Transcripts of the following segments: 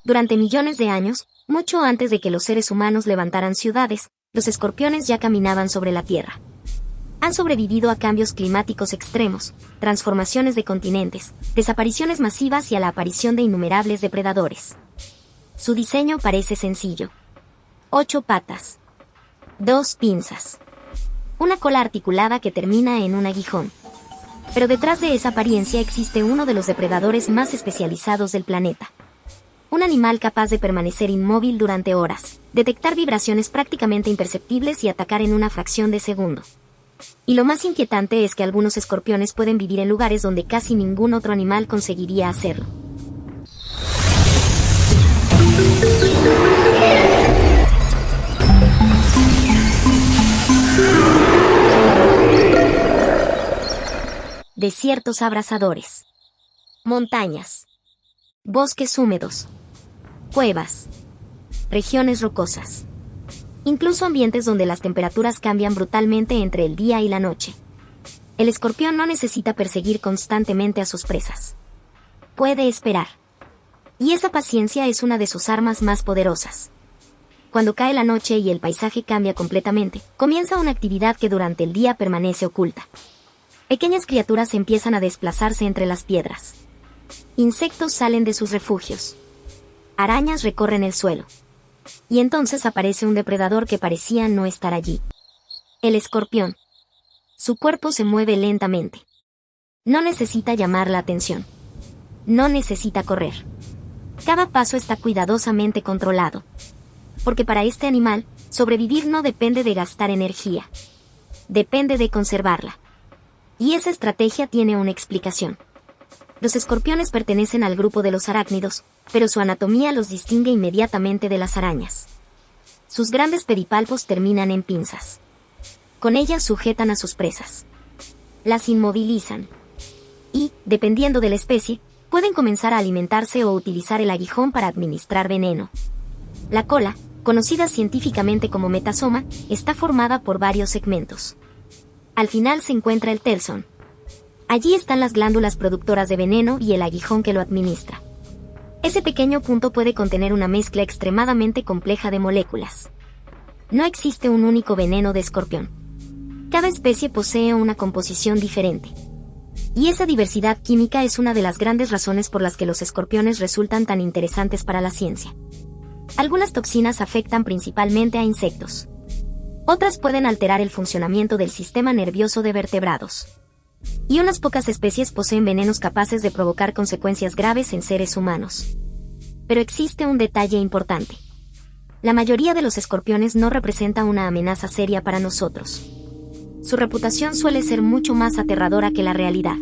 Durante millones de años, mucho antes de que los seres humanos levantaran ciudades, los escorpiones ya caminaban sobre la Tierra. Han sobrevivido a cambios climáticos extremos, transformaciones de continentes, desapariciones masivas y a la aparición de innumerables depredadores. Su diseño parece sencillo. 8 patas. 2 pinzas. Una cola articulada que termina en un aguijón. Pero detrás de esa apariencia existe uno de los depredadores más especializados del planeta. Un animal capaz de permanecer inmóvil durante horas, detectar vibraciones prácticamente imperceptibles y atacar en una fracción de segundo. Y lo más inquietante es que algunos escorpiones pueden vivir en lugares donde casi ningún otro animal conseguiría hacerlo. Desiertos abrasadores. Montañas. Bosques húmedos. Cuevas. Regiones rocosas. Incluso ambientes donde las temperaturas cambian brutalmente entre el día y la noche. El escorpión no necesita perseguir constantemente a sus presas. Puede esperar. Y esa paciencia es una de sus armas más poderosas. Cuando cae la noche y el paisaje cambia completamente, comienza una actividad que durante el día permanece oculta. Pequeñas criaturas empiezan a desplazarse entre las piedras. Insectos salen de sus refugios. Arañas recorren el suelo. Y entonces aparece un depredador que parecía no estar allí. El escorpión. Su cuerpo se mueve lentamente. No necesita llamar la atención. No necesita correr. Cada paso está cuidadosamente controlado. Porque para este animal, sobrevivir no depende de gastar energía. Depende de conservarla. Y esa estrategia tiene una explicación. Los escorpiones pertenecen al grupo de los arácnidos, pero su anatomía los distingue inmediatamente de las arañas. Sus grandes pedipalpos terminan en pinzas. Con ellas sujetan a sus presas. Las inmovilizan. Y, dependiendo de la especie, pueden comenzar a alimentarse o utilizar el aguijón para administrar veneno. La cola, conocida científicamente como metasoma, está formada por varios segmentos. Al final se encuentra el telson. Allí están las glándulas productoras de veneno y el aguijón que lo administra. Ese pequeño punto puede contener una mezcla extremadamente compleja de moléculas. No existe un único veneno de escorpión. Cada especie posee una composición diferente. Y esa diversidad química es una de las grandes razones por las que los escorpiones resultan tan interesantes para la ciencia. Algunas toxinas afectan principalmente a insectos. Otras pueden alterar el funcionamiento del sistema nervioso de vertebrados. Y unas pocas especies poseen venenos capaces de provocar consecuencias graves en seres humanos. Pero existe un detalle importante. La mayoría de los escorpiones no representa una amenaza seria para nosotros. Su reputación suele ser mucho más aterradora que la realidad.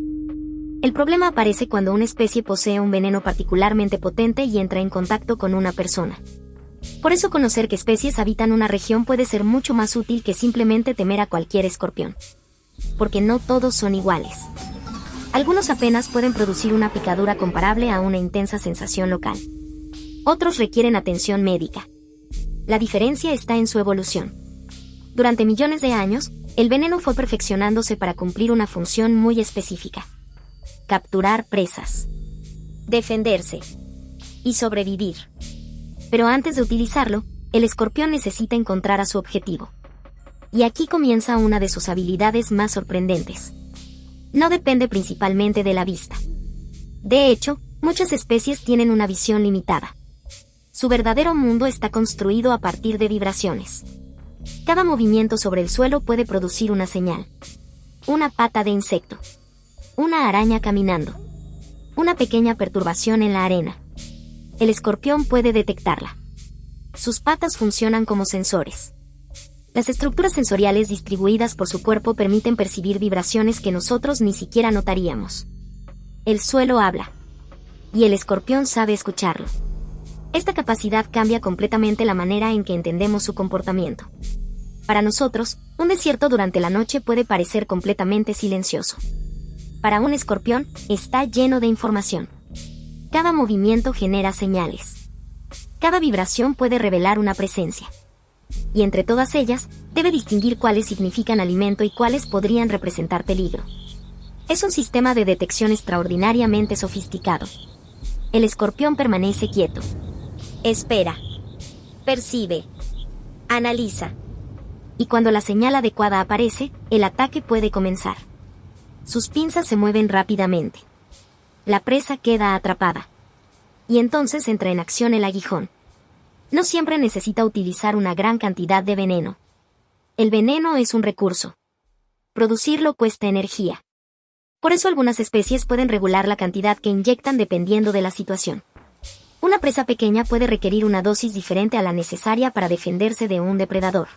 El problema aparece cuando una especie posee un veneno particularmente potente y entra en contacto con una persona. Por eso conocer qué especies habitan una región puede ser mucho más útil que simplemente temer a cualquier escorpión. Porque no todos son iguales. Algunos apenas pueden producir una picadura comparable a una intensa sensación local. Otros requieren atención médica. La diferencia está en su evolución. Durante millones de años, el veneno fue perfeccionándose para cumplir una función muy específica. Capturar presas. Defenderse. Y sobrevivir. Pero antes de utilizarlo, el escorpión necesita encontrar a su objetivo. Y aquí comienza una de sus habilidades más sorprendentes. No depende principalmente de la vista. De hecho, muchas especies tienen una visión limitada. Su verdadero mundo está construido a partir de vibraciones. Cada movimiento sobre el suelo puede producir una señal. Una pata de insecto. Una araña caminando. Una pequeña perturbación en la arena. El escorpión puede detectarla. Sus patas funcionan como sensores. Las estructuras sensoriales distribuidas por su cuerpo permiten percibir vibraciones que nosotros ni siquiera notaríamos. El suelo habla. Y el escorpión sabe escucharlo. Esta capacidad cambia completamente la manera en que entendemos su comportamiento. Para nosotros, un desierto durante la noche puede parecer completamente silencioso. Para un escorpión, está lleno de información. Cada movimiento genera señales. Cada vibración puede revelar una presencia. Y entre todas ellas, debe distinguir cuáles significan alimento y cuáles podrían representar peligro. Es un sistema de detección extraordinariamente sofisticado. El escorpión permanece quieto. Espera. Percibe. Analiza. Y cuando la señal adecuada aparece, el ataque puede comenzar. Sus pinzas se mueven rápidamente. La presa queda atrapada. Y entonces entra en acción el aguijón. No siempre necesita utilizar una gran cantidad de veneno. El veneno es un recurso. Producirlo cuesta energía. Por eso algunas especies pueden regular la cantidad que inyectan dependiendo de la situación. Una presa pequeña puede requerir una dosis diferente a la necesaria para defenderse de un depredador.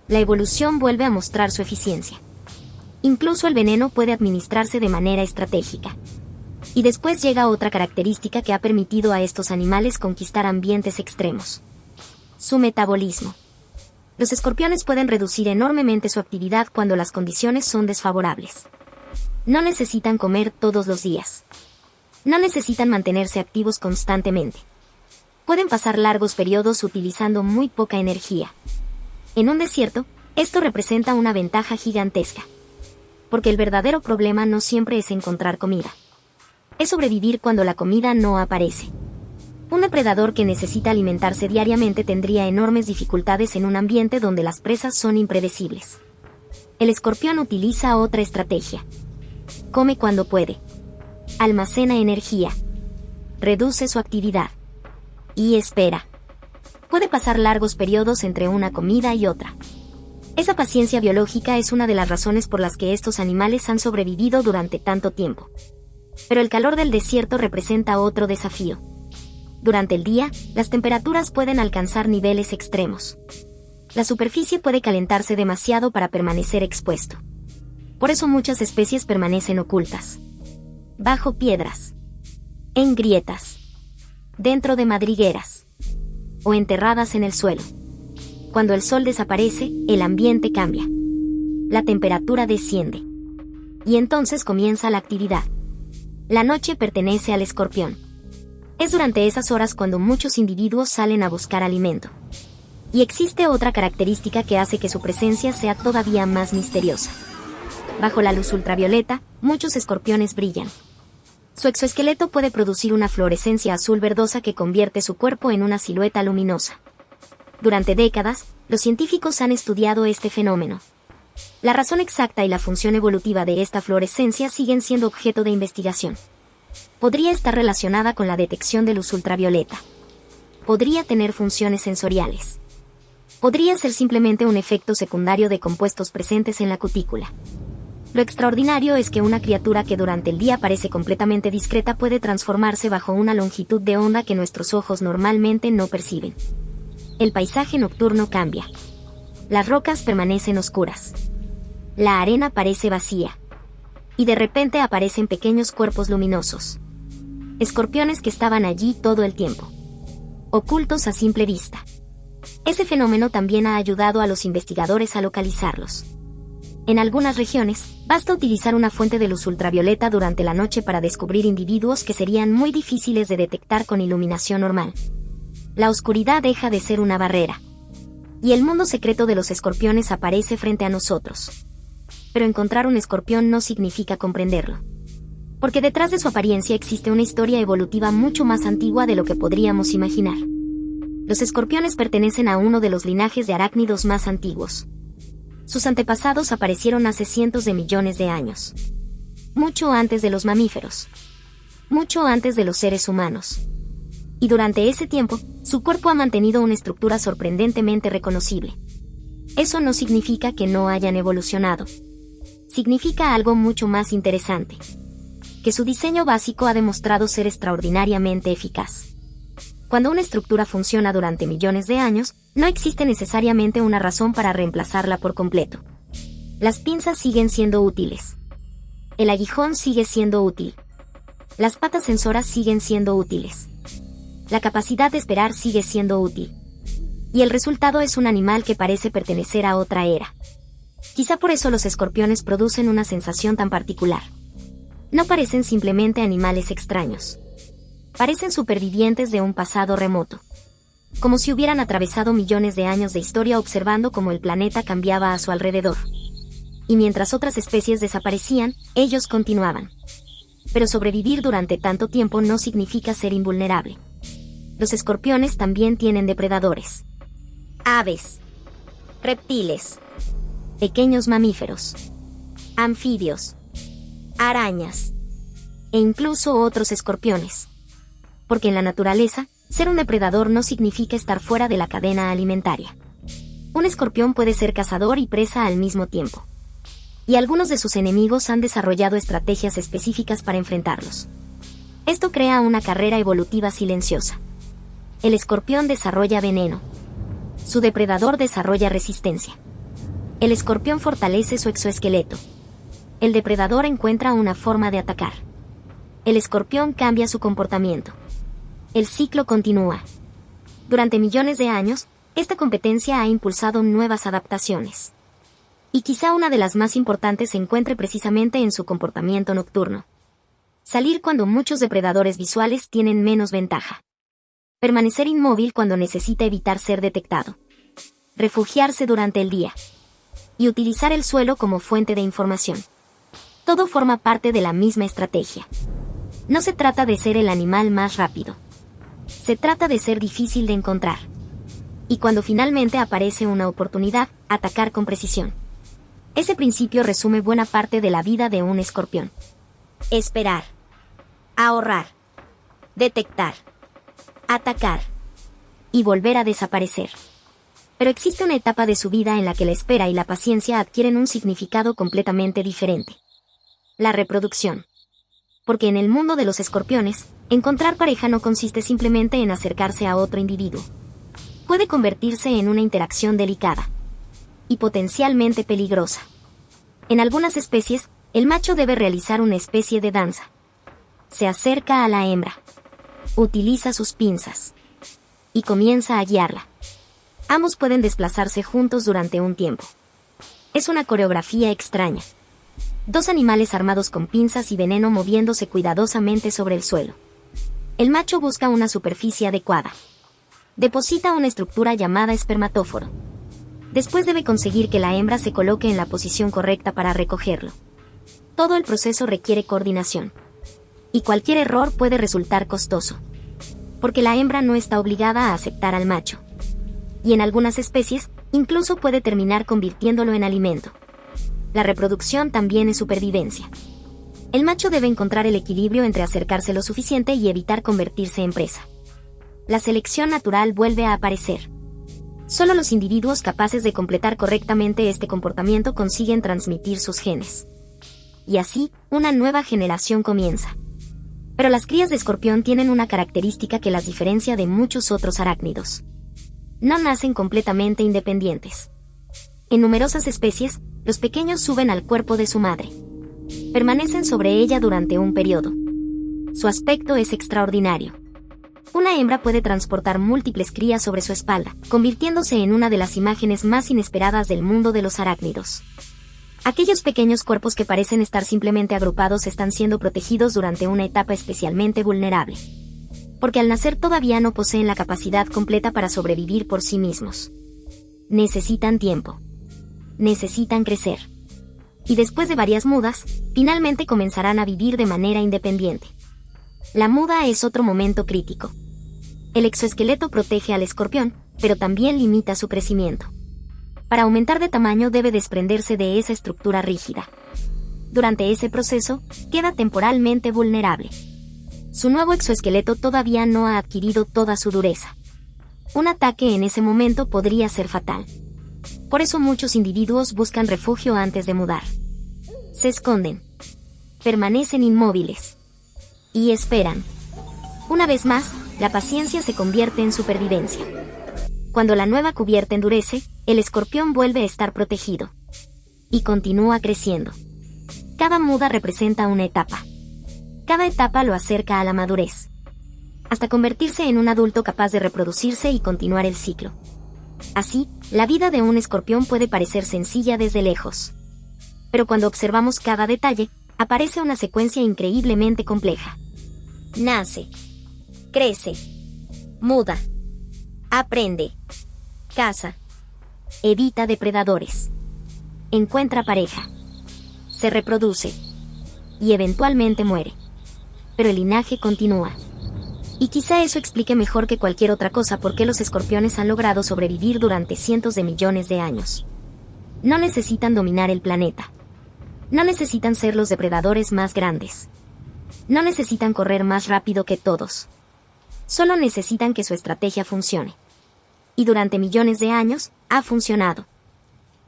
La evolución vuelve a mostrar su eficiencia. Incluso el veneno puede administrarse de manera estratégica. Y después llega otra característica que ha permitido a estos animales conquistar ambientes extremos. Su metabolismo. Los escorpiones pueden reducir enormemente su actividad cuando las condiciones son desfavorables. No necesitan comer todos los días. No necesitan mantenerse activos constantemente. Pueden pasar largos periodos utilizando muy poca energía. En un desierto, esto representa una ventaja gigantesca. Porque el verdadero problema no siempre es encontrar comida. Es sobrevivir cuando la comida no aparece. Un depredador que necesita alimentarse diariamente tendría enormes dificultades en un ambiente donde las presas son impredecibles. El escorpión utiliza otra estrategia. Come cuando puede. Almacena energía. Reduce su actividad. Y espera. Puede pasar largos periodos entre una comida y otra. Esa paciencia biológica es una de las razones por las que estos animales han sobrevivido durante tanto tiempo. Pero el calor del desierto representa otro desafío. Durante el día, las temperaturas pueden alcanzar niveles extremos. La superficie puede calentarse demasiado para permanecer expuesto. Por eso muchas especies permanecen ocultas. Bajo piedras. En grietas. Dentro de madrigueras. O enterradas en el suelo. Cuando el sol desaparece, el ambiente cambia. La temperatura desciende. Y entonces comienza la actividad. La noche pertenece al escorpión. Es durante esas horas cuando muchos individuos salen a buscar alimento. Y existe otra característica que hace que su presencia sea todavía más misteriosa. Bajo la luz ultravioleta, muchos escorpiones brillan. Su exoesqueleto puede producir una fluorescencia azul verdosa que convierte su cuerpo en una silueta luminosa. Durante décadas, los científicos han estudiado este fenómeno. La razón exacta y la función evolutiva de esta fluorescencia siguen siendo objeto de investigación. Podría estar relacionada con la detección de luz ultravioleta. Podría tener funciones sensoriales. Podría ser simplemente un efecto secundario de compuestos presentes en la cutícula. Lo extraordinario es que una criatura que durante el día parece completamente discreta puede transformarse bajo una longitud de onda que nuestros ojos normalmente no perciben. El paisaje nocturno cambia. Las rocas permanecen oscuras. La arena parece vacía. Y de repente aparecen pequeños cuerpos luminosos. Escorpiones que estaban allí todo el tiempo. Ocultos a simple vista. Ese fenómeno también ha ayudado a los investigadores a localizarlos. En algunas regiones, basta utilizar una fuente de luz ultravioleta durante la noche para descubrir individuos que serían muy difíciles de detectar con iluminación normal. La oscuridad deja de ser una barrera. Y el mundo secreto de los escorpiones aparece frente a nosotros. Pero encontrar un escorpión no significa comprenderlo. Porque detrás de su apariencia existe una historia evolutiva mucho más antigua de lo que podríamos imaginar. Los escorpiones pertenecen a uno de los linajes de arácnidos más antiguos. Sus antepasados aparecieron hace cientos de millones de años. Mucho antes de los mamíferos. Mucho antes de los seres humanos. Y durante ese tiempo, su cuerpo ha mantenido una estructura sorprendentemente reconocible. Eso no significa que no hayan evolucionado. Significa algo mucho más interesante. Que su diseño básico ha demostrado ser extraordinariamente eficaz. Cuando una estructura funciona durante millones de años, no existe necesariamente una razón para reemplazarla por completo. Las pinzas siguen siendo útiles. El aguijón sigue siendo útil. Las patas sensoras siguen siendo útiles. La capacidad de esperar sigue siendo útil. Y el resultado es un animal que parece pertenecer a otra era. Quizá por eso los escorpiones producen una sensación tan particular. No parecen simplemente animales extraños. Parecen supervivientes de un pasado remoto. Como si hubieran atravesado millones de años de historia observando cómo el planeta cambiaba a su alrededor. Y mientras otras especies desaparecían, ellos continuaban. Pero sobrevivir durante tanto tiempo no significa ser invulnerable. Los escorpiones también tienen depredadores. Aves, reptiles, pequeños mamíferos, anfibios, arañas e incluso otros escorpiones. Porque en la naturaleza, ser un depredador no significa estar fuera de la cadena alimentaria. Un escorpión puede ser cazador y presa al mismo tiempo. Y algunos de sus enemigos han desarrollado estrategias específicas para enfrentarlos. Esto crea una carrera evolutiva silenciosa. El escorpión desarrolla veneno. Su depredador desarrolla resistencia. El escorpión fortalece su exoesqueleto. El depredador encuentra una forma de atacar. El escorpión cambia su comportamiento. El ciclo continúa. Durante millones de años, esta competencia ha impulsado nuevas adaptaciones. Y quizá una de las más importantes se encuentre precisamente en su comportamiento nocturno. Salir cuando muchos depredadores visuales tienen menos ventaja. Permanecer inmóvil cuando necesita evitar ser detectado. Refugiarse durante el día. Y utilizar el suelo como fuente de información. Todo forma parte de la misma estrategia. No se trata de ser el animal más rápido. Se trata de ser difícil de encontrar. Y cuando finalmente aparece una oportunidad, atacar con precisión. Ese principio resume buena parte de la vida de un escorpión. Esperar. Ahorrar. Detectar. Atacar. Y volver a desaparecer. Pero existe una etapa de su vida en la que la espera y la paciencia adquieren un significado completamente diferente. La reproducción. Porque en el mundo de los escorpiones, encontrar pareja no consiste simplemente en acercarse a otro individuo. Puede convertirse en una interacción delicada. Y potencialmente peligrosa. En algunas especies, el macho debe realizar una especie de danza. Se acerca a la hembra. Utiliza sus pinzas. Y comienza a guiarla. Ambos pueden desplazarse juntos durante un tiempo. Es una coreografía extraña. Dos animales armados con pinzas y veneno moviéndose cuidadosamente sobre el suelo. El macho busca una superficie adecuada. Deposita una estructura llamada espermatóforo. Después debe conseguir que la hembra se coloque en la posición correcta para recogerlo. Todo el proceso requiere coordinación. Y cualquier error puede resultar costoso. Porque la hembra no está obligada a aceptar al macho. Y en algunas especies, incluso puede terminar convirtiéndolo en alimento. La reproducción también es supervivencia. El macho debe encontrar el equilibrio entre acercarse lo suficiente y evitar convertirse en presa. La selección natural vuelve a aparecer. Solo los individuos capaces de completar correctamente este comportamiento consiguen transmitir sus genes. Y así, una nueva generación comienza. Pero las crías de escorpión tienen una característica que las diferencia de muchos otros arácnidos. No nacen completamente independientes. En numerosas especies, los pequeños suben al cuerpo de su madre. Permanecen sobre ella durante un periodo. Su aspecto es extraordinario. Una hembra puede transportar múltiples crías sobre su espalda, convirtiéndose en una de las imágenes más inesperadas del mundo de los arácnidos. Aquellos pequeños cuerpos que parecen estar simplemente agrupados están siendo protegidos durante una etapa especialmente vulnerable. Porque al nacer todavía no poseen la capacidad completa para sobrevivir por sí mismos. Necesitan tiempo. Necesitan crecer. Y después de varias mudas, finalmente comenzarán a vivir de manera independiente. La muda es otro momento crítico. El exoesqueleto protege al escorpión, pero también limita su crecimiento. Para aumentar de tamaño debe desprenderse de esa estructura rígida. Durante ese proceso, queda temporalmente vulnerable. Su nuevo exoesqueleto todavía no ha adquirido toda su dureza. Un ataque en ese momento podría ser fatal. Por eso muchos individuos buscan refugio antes de mudar. Se esconden. Permanecen inmóviles. Y esperan. Una vez más, la paciencia se convierte en supervivencia. Cuando la nueva cubierta endurece, el escorpión vuelve a estar protegido. Y continúa creciendo. Cada muda representa una etapa. Cada etapa lo acerca a la madurez. Hasta convertirse en un adulto capaz de reproducirse y continuar el ciclo. Así, la vida de un escorpión puede parecer sencilla desde lejos. Pero cuando observamos cada detalle, aparece una secuencia increíblemente compleja. Nace. Crece. Muda. Aprende. Caza. Evita depredadores. Encuentra pareja. Se reproduce. Y eventualmente muere. Pero el linaje continúa. Y quizá eso explique mejor que cualquier otra cosa por qué los escorpiones han logrado sobrevivir durante cientos de millones de años. No necesitan dominar el planeta. No necesitan ser los depredadores más grandes. No necesitan correr más rápido que todos. Solo necesitan que su estrategia funcione. Y durante millones de años, ha funcionado.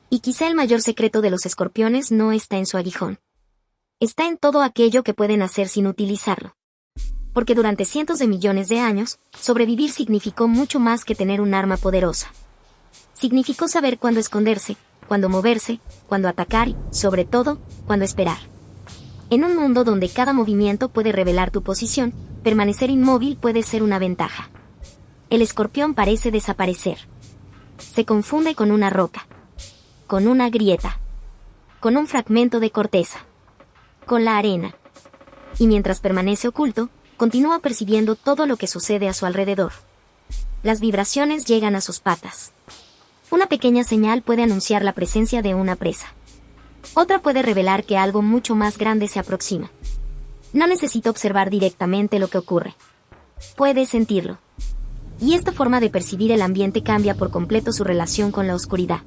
Y quizá el mayor secreto de los escorpiones no está en su aguijón. Está en todo aquello que pueden hacer sin utilizarlo. Porque durante cientos de millones de años, sobrevivir significó mucho más que tener un arma poderosa. Significó saber cuándo esconderse, cuándo moverse, cuándo atacar y, sobre todo, cuándo esperar. En un mundo donde cada movimiento puede revelar tu posición, permanecer inmóvil puede ser una ventaja. El escorpión parece desaparecer. Se confunde con una roca, con una grieta, con un fragmento de corteza, con la arena. Y mientras permanece oculto, continúa percibiendo todo lo que sucede a su alrededor. Las vibraciones llegan a sus patas. Una pequeña señal puede anunciar la presencia de una presa. Otra puede revelar que algo mucho más grande se aproxima. No necesita observar directamente lo que ocurre. Puede sentirlo. Y esta forma de percibir el ambiente cambia por completo su relación con la oscuridad.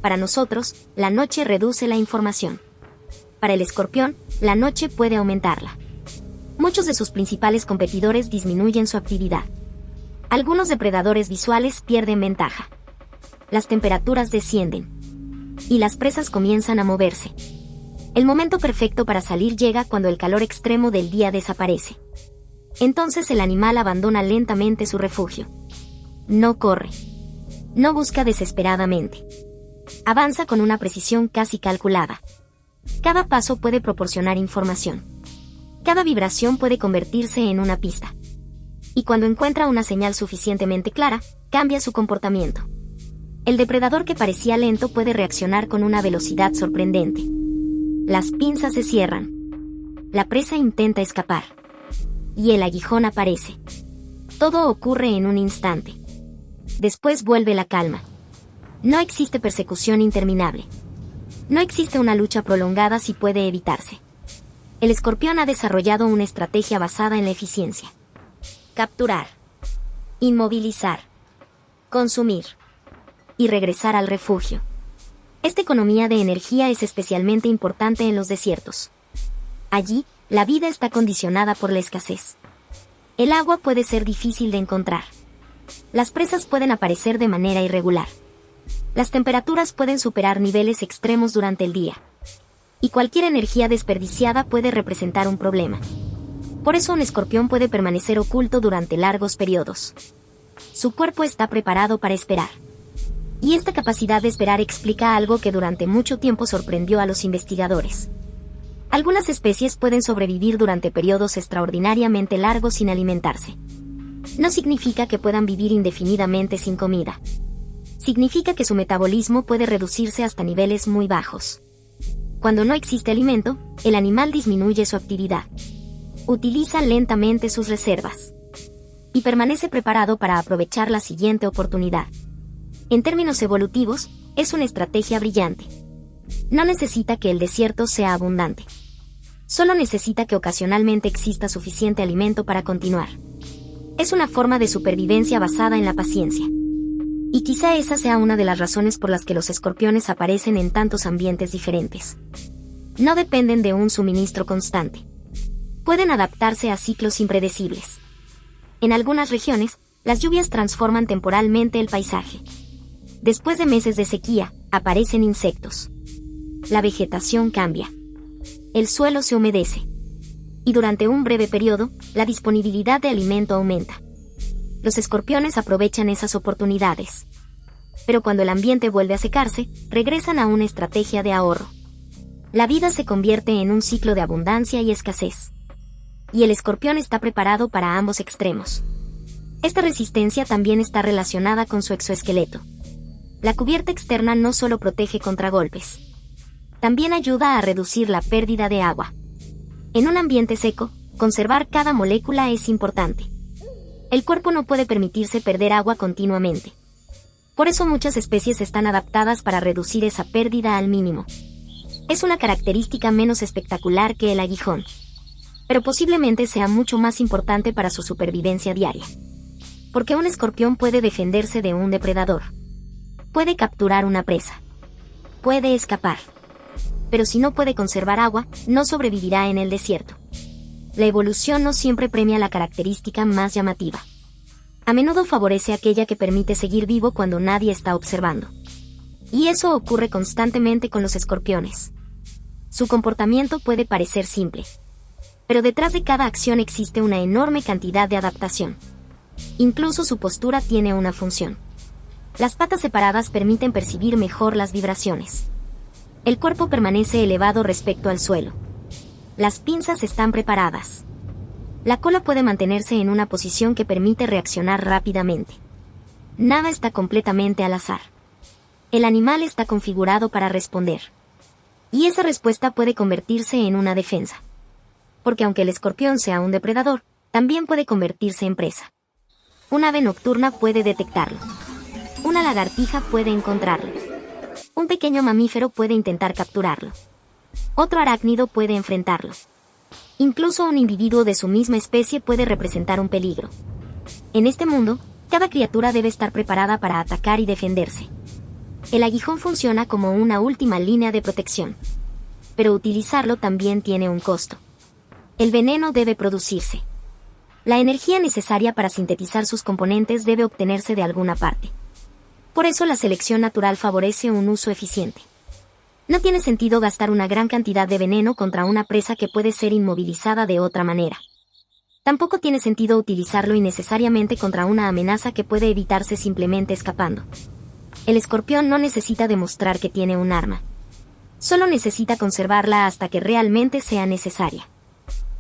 Para nosotros, la noche reduce la información. Para el escorpión, la noche puede aumentarla. Muchos de sus principales competidores disminuyen su actividad. Algunos depredadores visuales pierden ventaja. Las temperaturas descienden. Y las presas comienzan a moverse. El momento perfecto para salir llega cuando el calor extremo del día desaparece. Entonces el animal abandona lentamente su refugio. No corre. No busca desesperadamente. Avanza con una precisión casi calculada. Cada paso puede proporcionar información. Cada vibración puede convertirse en una pista. Y cuando encuentra una señal suficientemente clara, cambia su comportamiento. El depredador que parecía lento puede reaccionar con una velocidad sorprendente. Las pinzas se cierran. La presa intenta escapar. Y el aguijón aparece. Todo ocurre en un instante. Después vuelve la calma. No existe persecución interminable. No existe una lucha prolongada si puede evitarse. El escorpión ha desarrollado una estrategia basada en la eficiencia. Capturar. Inmovilizar. Consumir. Y regresar al refugio. Esta economía de energía es especialmente importante en los desiertos. Allí, la vida está condicionada por la escasez. El agua puede ser difícil de encontrar. Las presas pueden aparecer de manera irregular. Las temperaturas pueden superar niveles extremos durante el día. Y cualquier energía desperdiciada puede representar un problema. Por eso un escorpión puede permanecer oculto durante largos periodos. Su cuerpo está preparado para esperar. Y esta capacidad de esperar explica algo que durante mucho tiempo sorprendió a los investigadores. Algunas especies pueden sobrevivir durante periodos extraordinariamente largos sin alimentarse. No significa que puedan vivir indefinidamente sin comida. Significa que su metabolismo puede reducirse hasta niveles muy bajos. Cuando no existe alimento, el animal disminuye su actividad. Utiliza lentamente sus reservas. Y permanece preparado para aprovechar la siguiente oportunidad. En términos evolutivos, es una estrategia brillante. No necesita que el desierto sea abundante. Solo necesita que ocasionalmente exista suficiente alimento para continuar. Es una forma de supervivencia basada en la paciencia. Y quizá esa sea una de las razones por las que los escorpiones aparecen en tantos ambientes diferentes. No dependen de un suministro constante. Pueden adaptarse a ciclos impredecibles. En algunas regiones, las lluvias transforman temporalmente el paisaje. Después de meses de sequía, aparecen insectos. La vegetación cambia. El suelo se humedece. Y durante un breve periodo, la disponibilidad de alimento aumenta. Los escorpiones aprovechan esas oportunidades. Pero cuando el ambiente vuelve a secarse, regresan a una estrategia de ahorro. La vida se convierte en un ciclo de abundancia y escasez. Y el escorpión está preparado para ambos extremos. Esta resistencia también está relacionada con su exoesqueleto. La cubierta externa no solo protege contra golpes. También ayuda a reducir la pérdida de agua. En un ambiente seco, conservar cada molécula es importante. El cuerpo no puede permitirse perder agua continuamente. Por eso muchas especies están adaptadas para reducir esa pérdida al mínimo. Es una característica menos espectacular que el aguijón. pero posiblemente sea mucho más importante para su supervivencia diaria. Porque un escorpión puede defenderse de un depredador. Puede capturar una presa. Puede escapar. Pero si no puede conservar agua, no sobrevivirá en el desierto. La evolución no siempre premia la característica más llamativa. A menudo favorece aquella que permite seguir vivo cuando nadie está observando. Y eso ocurre constantemente con los escorpiones. Su comportamiento puede parecer simple. Pero detrás de cada acción existe una enorme cantidad de adaptación. Incluso su postura tiene una función. Las patas separadas permiten percibir mejor las vibraciones. El cuerpo permanece elevado respecto al suelo. Las pinzas están preparadas. La cola puede mantenerse en una posición que permite reaccionar rápidamente. Nada está completamente al azar. El animal está configurado para responder. Y esa respuesta puede convertirse en una defensa. Porque aunque el escorpión sea un depredador, también puede convertirse en presa. Un ave nocturna puede detectarlo. Una lagartija puede encontrarlo. Un pequeño mamífero puede intentar capturarlo. Otro arácnido puede enfrentarlo. Incluso un individuo de su misma especie puede representar un peligro. En este mundo, cada criatura debe estar preparada para atacar y defenderse. El aguijón funciona como una última línea de protección. Pero utilizarlo también tiene un costo. El veneno debe producirse. La energía necesaria para sintetizar sus componentes debe obtenerse de alguna parte. Por eso la selección natural favorece un uso eficiente. No tiene sentido gastar una gran cantidad de veneno contra una presa que puede ser inmovilizada de otra manera. Tampoco tiene sentido utilizarlo innecesariamente contra una amenaza que puede evitarse simplemente escapando. El escorpión no necesita demostrar que tiene un arma. Solo necesita conservarla hasta que realmente sea necesaria.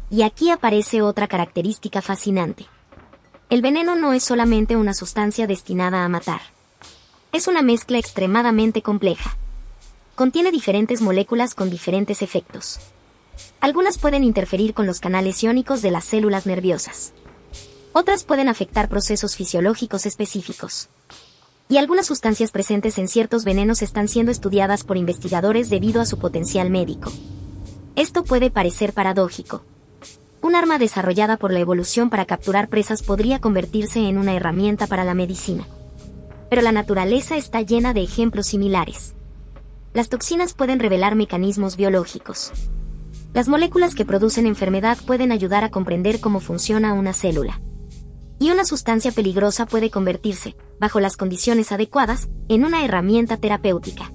Y aquí aparece otra característica fascinante. El veneno no es solamente una sustancia destinada a matar. Es una mezcla extremadamente compleja. Contiene diferentes moléculas con diferentes efectos. Algunas pueden interferir con los canales iónicos de las células nerviosas. Otras pueden afectar procesos fisiológicos específicos. Y algunas sustancias presentes en ciertos venenos están siendo estudiadas por investigadores debido a su potencial médico. Esto puede parecer paradójico. Un arma desarrollada por la evolución para capturar presas podría convertirse en una herramienta para la medicina. Pero la naturaleza está llena de ejemplos similares. Las toxinas pueden revelar mecanismos biológicos. Las moléculas que producen enfermedad pueden ayudar a comprender cómo funciona una célula. Y una sustancia peligrosa puede convertirse, bajo las condiciones adecuadas, en una herramienta terapéutica.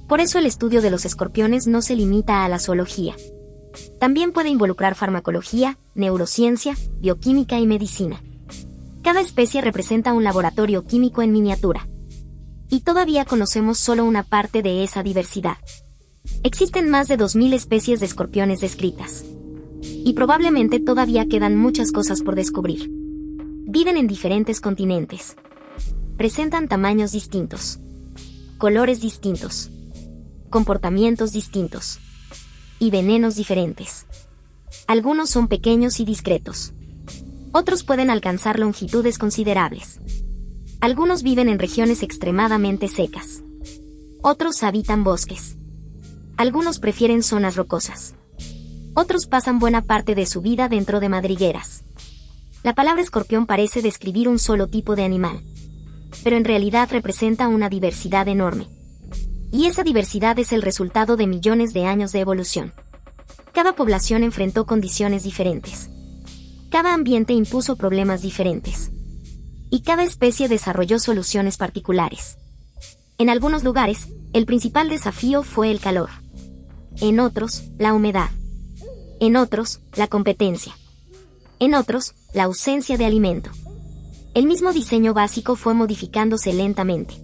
Por eso el estudio de los escorpiones no se limita a la zoología. También puede involucrar farmacología, neurociencia, bioquímica y medicina. Cada especie representa un laboratorio químico en miniatura. Y todavía conocemos solo una parte de esa diversidad. Existen más de 2000 especies de escorpiones descritas. Y probablemente todavía quedan muchas cosas por descubrir. Viven en diferentes continentes. Presentan tamaños distintos. Colores distintos. Comportamientos distintos. Y venenos diferentes. Algunos son pequeños y discretos. Otros pueden alcanzar longitudes considerables. Algunos viven en regiones extremadamente secas. Otros habitan bosques. Algunos prefieren zonas rocosas. Otros pasan buena parte de su vida dentro de madrigueras. La palabra escorpión parece describir un solo tipo de animal. Pero en realidad representa una diversidad enorme. Y esa diversidad es el resultado de millones de años de evolución. Cada población enfrentó condiciones diferentes. Cada ambiente impuso problemas diferentes. Y cada especie desarrolló soluciones particulares. En algunos lugares, el principal desafío fue el calor. En otros, la humedad. En otros, la competencia. En otros, la ausencia de alimento. El mismo diseño básico fue modificándose lentamente,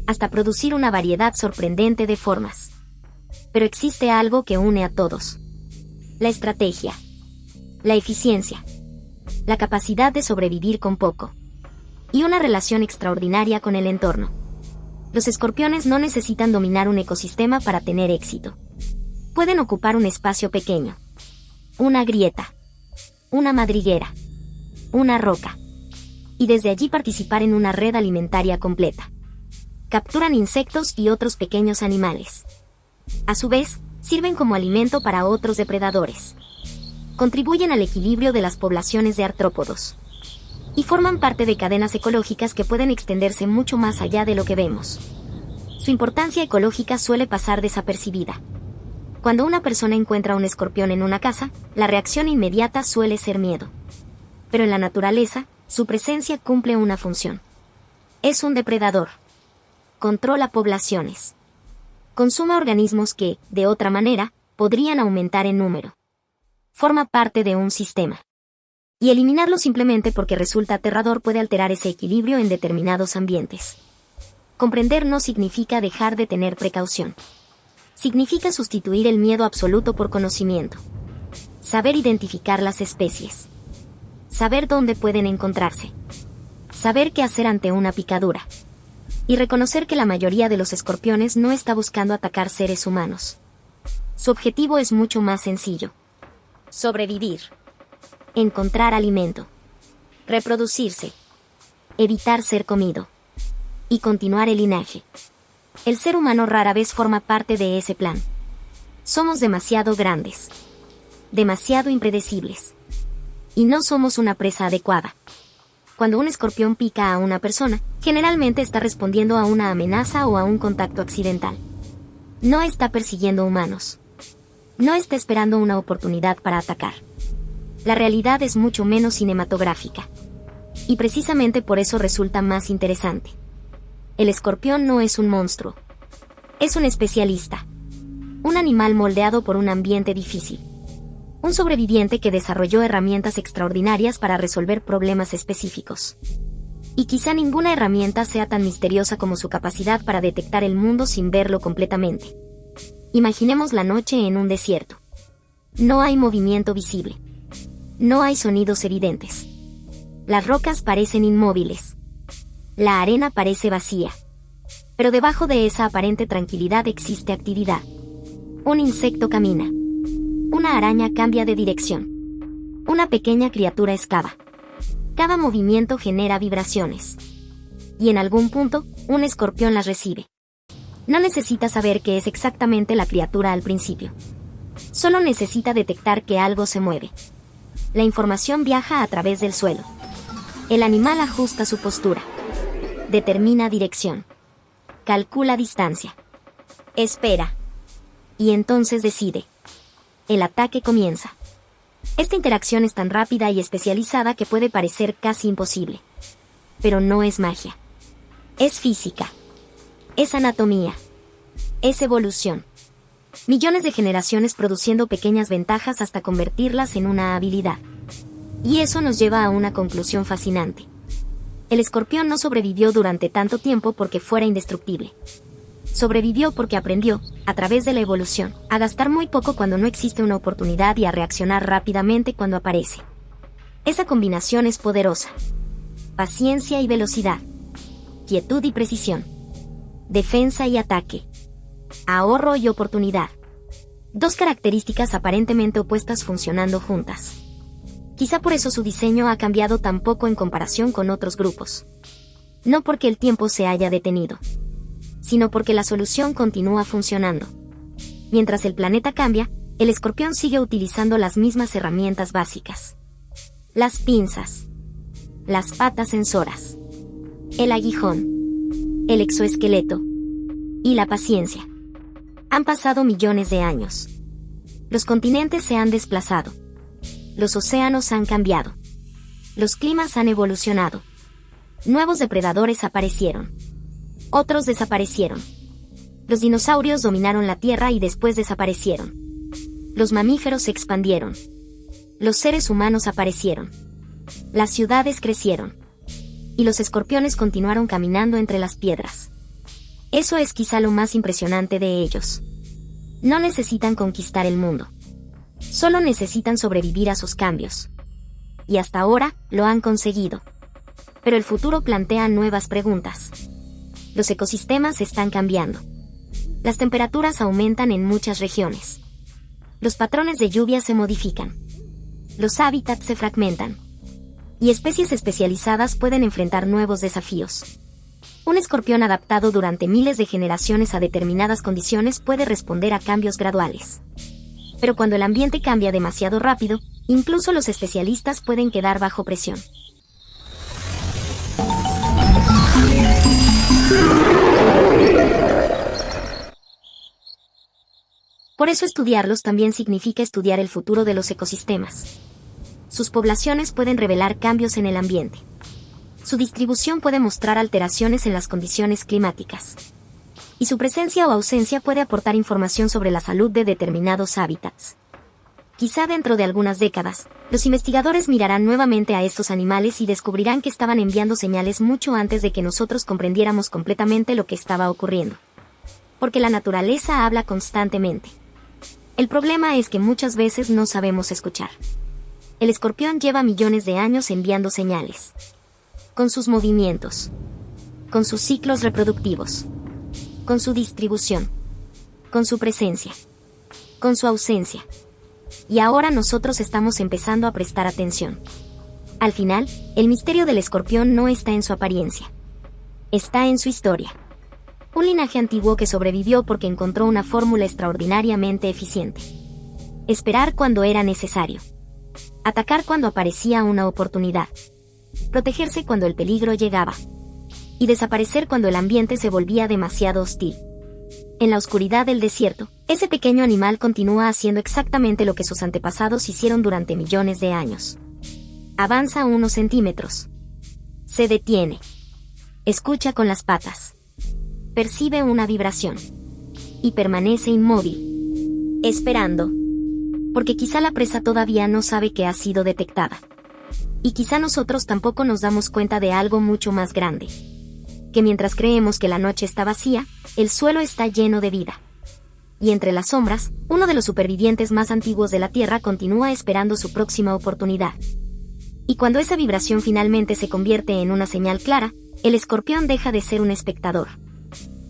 hasta producir una variedad sorprendente de formas. Pero existe algo que une a todos. La estrategia. La eficiencia. La capacidad de sobrevivir con poco. Y una relación extraordinaria con el entorno. Los escorpiones no necesitan dominar un ecosistema para tener éxito. Pueden ocupar un espacio pequeño. Una grieta. Una madriguera. Una roca. Y desde allí participar en una red alimentaria completa. Capturan insectos y otros pequeños animales. A su vez, sirven como alimento para otros depredadores. Contribuyen al equilibrio de las poblaciones de artrópodos. Y forman parte de cadenas ecológicas que pueden extenderse mucho más allá de lo que vemos. Su importancia ecológica suele pasar desapercibida. Cuando una persona encuentra un escorpión en una casa, la reacción inmediata suele ser miedo. Pero en la naturaleza, su presencia cumple una función. Es un depredador. Controla poblaciones. Consume organismos que, de otra manera, podrían aumentar en número. Forma parte de un sistema. Y eliminarlo simplemente porque resulta aterrador puede alterar ese equilibrio en determinados ambientes. Comprender no significa dejar de tener precaución. Significa sustituir el miedo absoluto por conocimiento. Saber identificar las especies. Saber dónde pueden encontrarse. Saber qué hacer ante una picadura. Y reconocer que la mayoría de los escorpiones no está buscando atacar seres humanos. Su objetivo es mucho más sencillo. Sobrevivir. Encontrar alimento. Reproducirse. Evitar ser comido. Y continuar el linaje. El ser humano rara vez forma parte de ese plan. Somos demasiado grandes. Demasiado impredecibles. Y no somos una presa adecuada. Cuando un escorpión pica a una persona, generalmente está respondiendo a una amenaza o a un contacto accidental. No está persiguiendo humanos. No está esperando una oportunidad para atacar. La realidad es mucho menos cinematográfica. Y precisamente por eso resulta más interesante. El escorpión no es un monstruo. Es un especialista. Un animal moldeado por un ambiente difícil. Un sobreviviente que desarrolló herramientas extraordinarias para resolver problemas específicos. Y quizá ninguna herramienta sea tan misteriosa como su capacidad para detectar el mundo sin verlo completamente. Imaginemos la noche en un desierto. No hay movimiento visible. No hay sonidos evidentes. Las rocas parecen inmóviles. La arena parece vacía. Pero debajo de esa aparente tranquilidad existe actividad. Un insecto camina. Una araña cambia de dirección. Una pequeña criatura excava. Cada movimiento genera vibraciones. Y en algún punto, un escorpión las recibe. No necesita saber qué es exactamente la criatura al principio. Solo necesita detectar que algo se mueve. La información viaja a través del suelo. El animal ajusta su postura. Determina dirección. Calcula distancia. Espera. Y entonces decide. El ataque comienza. Esta interacción es tan rápida y especializada que puede parecer casi imposible. Pero no es magia. Es física. Es anatomía. Es evolución. Millones de generaciones produciendo pequeñas ventajas hasta convertirlas en una habilidad. Y eso nos lleva a una conclusión fascinante. El escorpión no sobrevivió durante tanto tiempo porque fuera indestructible. Sobrevivió porque aprendió, a través de la evolución, a gastar muy poco cuando no existe una oportunidad y a reaccionar rápidamente cuando aparece. Esa combinación es poderosa. Paciencia y velocidad. Quietud y precisión. Defensa y ataque. Ahorro y oportunidad. Dos características aparentemente opuestas funcionando juntas. Quizá por eso su diseño ha cambiado tan poco en comparación con otros grupos. No porque el tiempo se haya detenido, sino porque la solución continúa funcionando. Mientras el planeta cambia, el escorpión sigue utilizando las mismas herramientas básicas. Las pinzas. Las patas sensoras. El aguijón. El exoesqueleto. Y la paciencia. Han pasado millones de años. Los continentes se han desplazado. Los océanos han cambiado. Los climas han evolucionado. Nuevos depredadores aparecieron. Otros desaparecieron. Los dinosaurios dominaron la Tierra y después desaparecieron. Los mamíferos se expandieron. Los seres humanos aparecieron. Las ciudades crecieron. Y los escorpiones continuaron caminando entre las piedras. Eso es quizá lo más impresionante de ellos. No necesitan conquistar el mundo. Solo necesitan sobrevivir a sus cambios. Y hasta ahora, lo han conseguido. Pero el futuro plantea nuevas preguntas. Los ecosistemas están cambiando. Las temperaturas aumentan en muchas regiones. Los patrones de lluvia se modifican. Los hábitats se fragmentan. Y especies especializadas pueden enfrentar nuevos desafíos. Un escorpión adaptado durante miles de generaciones a determinadas condiciones puede responder a cambios graduales. Pero cuando el ambiente cambia demasiado rápido, Incluso los especialistas pueden quedar bajo presión. Por eso estudiarlos también significa estudiar el futuro de los ecosistemas. Sus poblaciones pueden revelar cambios en el ambiente. Su distribución puede mostrar alteraciones en las condiciones climáticas. Y su presencia o ausencia puede aportar información sobre la salud de determinados hábitats. Quizá dentro de algunas décadas, los investigadores mirarán nuevamente a estos animales y descubrirán que estaban enviando señales mucho antes de que nosotros comprendiéramos completamente lo que estaba ocurriendo. Porque la naturaleza habla constantemente. El problema es que muchas veces no sabemos escuchar. El escorpión lleva millones de años enviando señales. Con sus movimientos. Con sus ciclos reproductivos. Con su distribución. Con su presencia. Con su ausencia. Y ahora nosotros estamos empezando a prestar atención. Al final, el misterio del escorpión no está en su apariencia. Está en su historia. Un linaje antiguo que sobrevivió porque encontró una fórmula extraordinariamente eficiente. Esperar cuando era necesario. Atacar cuando aparecía una oportunidad. Protegerse cuando el peligro llegaba. Y desaparecer cuando el ambiente se volvía demasiado hostil. En la oscuridad del desierto, ese pequeño animal continúa haciendo exactamente lo que sus antepasados hicieron durante millones de años. Avanza unos centímetros. Se detiene. Escucha con las patas. Percibe una vibración. Y permanece inmóvil. Esperando. Porque quizá la presa todavía no sabe que ha sido detectada. Y quizá nosotros tampoco nos damos cuenta de algo mucho más grande. Que mientras creemos que la noche está vacía, el suelo está lleno de vida. Y entre las sombras, uno de los supervivientes más antiguos de la Tierra continúa esperando su próxima oportunidad. Y cuando esa vibración finalmente se convierte en una señal clara, el escorpión deja de ser un espectador.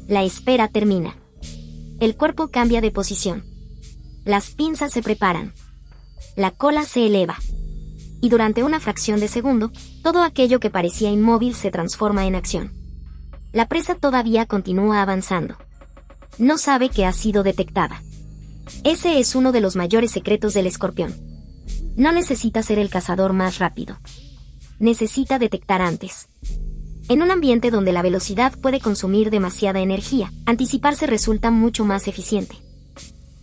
La espera termina. El cuerpo cambia de posición. Las pinzas se preparan. La cola se eleva. Y durante una fracción de segundo, todo aquello que parecía inmóvil se transforma en acción. La presa todavía continúa avanzando. No sabe que ha sido detectada. Ese es uno de los mayores secretos del escorpión. No necesita ser el cazador más rápido. Necesita detectar antes. En un ambiente donde la velocidad puede consumir demasiada energía, anticiparse resulta mucho más eficiente.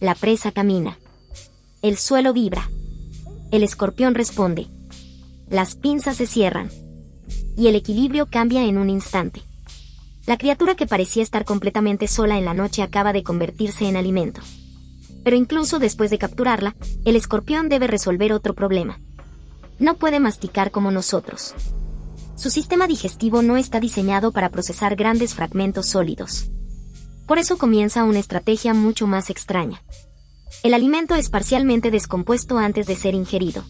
La presa camina. El suelo vibra. El escorpión responde. Las pinzas se cierran. Y el equilibrio cambia en un instante. La criatura que parecía estar completamente sola en la noche acaba de convertirse en alimento. Pero incluso después de capturarla, el escorpión debe resolver otro problema. No puede masticar como nosotros. Su sistema digestivo no está diseñado para procesar grandes fragmentos sólidos. Por eso comienza una estrategia mucho más extraña. El alimento es parcialmente descompuesto antes de ser ingerido.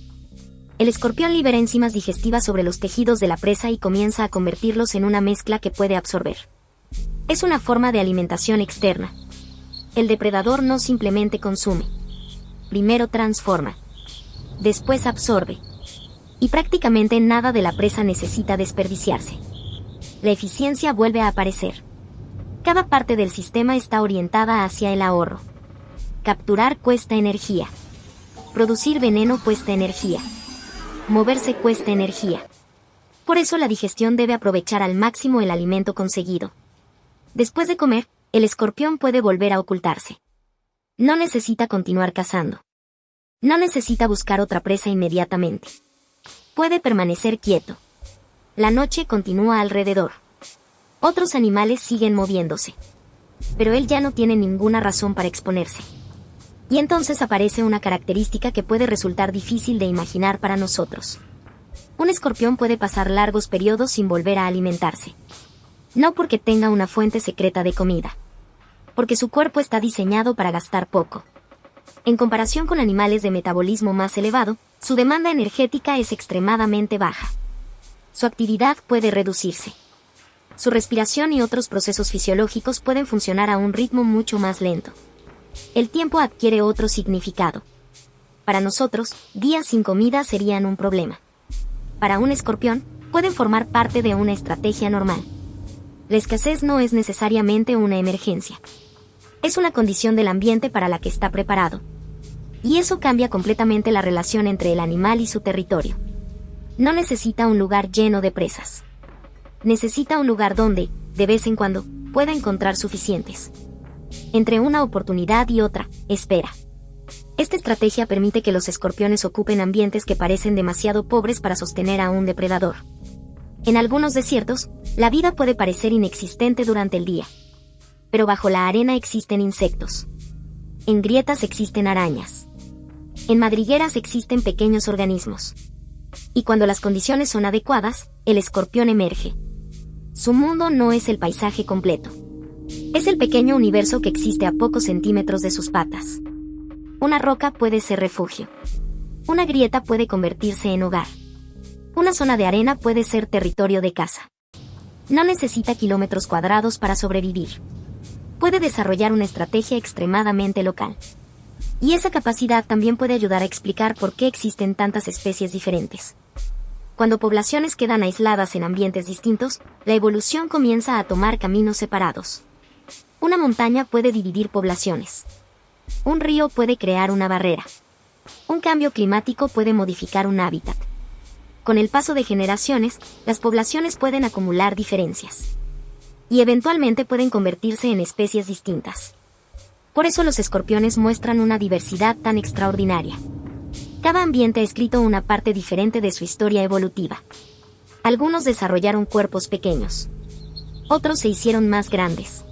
El escorpión libera enzimas digestivas sobre los tejidos de la presa y comienza a convertirlos en una mezcla que puede absorber. Es una forma de alimentación externa. El depredador no simplemente consume. Primero transforma. Después absorbe. Y prácticamente nada de la presa necesita desperdiciarse. La eficiencia vuelve a aparecer. Cada parte del sistema está orientada hacia el ahorro. Capturar cuesta energía. Producir veneno cuesta energía. Moverse cuesta energía. Por eso la digestión debe aprovechar al máximo el alimento conseguido. Después de comer, el escorpión puede volver a ocultarse. No necesita continuar cazando. No necesita buscar otra presa inmediatamente. Puede permanecer quieto. La noche continúa alrededor. Otros animales siguen moviéndose. Pero él ya no tiene ninguna razón para exponerse. Y entonces aparece una característica que puede resultar difícil de imaginar para nosotros. Un escorpión puede pasar largos periodos sin volver a alimentarse. No porque tenga una fuente secreta de comida. Porque su cuerpo está diseñado para gastar poco. En comparación con animales de metabolismo más elevado, su demanda energética es extremadamente baja. Su actividad puede reducirse. Su respiración y otros procesos fisiológicos pueden funcionar a un ritmo mucho más lento. El tiempo adquiere otro significado. Para nosotros, días sin comida serían un problema. Para un escorpión, pueden formar parte de una estrategia normal. La escasez no es necesariamente una emergencia. Es una condición del ambiente para la que está preparado. Y eso cambia completamente la relación entre el animal y su territorio. No necesita un lugar lleno de presas. Necesita un lugar donde, de vez en cuando, pueda encontrar suficientes. Entre una oportunidad y otra, espera. Esta estrategia permite que los escorpiones ocupen ambientes que parecen demasiado pobres para sostener a un depredador. En algunos desiertos, la vida puede parecer inexistente durante el día. Pero bajo la arena existen insectos. En grietas existen arañas. En madrigueras existen pequeños organismos. Y cuando las condiciones son adecuadas, el escorpión emerge. Su mundo no es el paisaje completo. Es el pequeño universo que existe a pocos centímetros de sus patas. Una roca puede ser refugio. Una grieta puede convertirse en hogar. Una zona de arena puede ser territorio de caza. No necesita kilómetros cuadrados para sobrevivir. Puede desarrollar una estrategia extremadamente local. Y esa capacidad también puede ayudar a explicar por qué existen tantas especies diferentes. Cuando poblaciones quedan aisladas en ambientes distintos, la evolución comienza a tomar caminos separados. Una montaña puede dividir poblaciones. Un río puede crear una barrera. Un cambio climático puede modificar un hábitat. Con el paso de generaciones, las poblaciones pueden acumular diferencias. Y eventualmente pueden convertirse en especies distintas. Por eso los escorpiones muestran una diversidad tan extraordinaria. Cada ambiente ha escrito una parte diferente de su historia evolutiva. Algunos desarrollaron cuerpos pequeños. Otros se hicieron más grandes.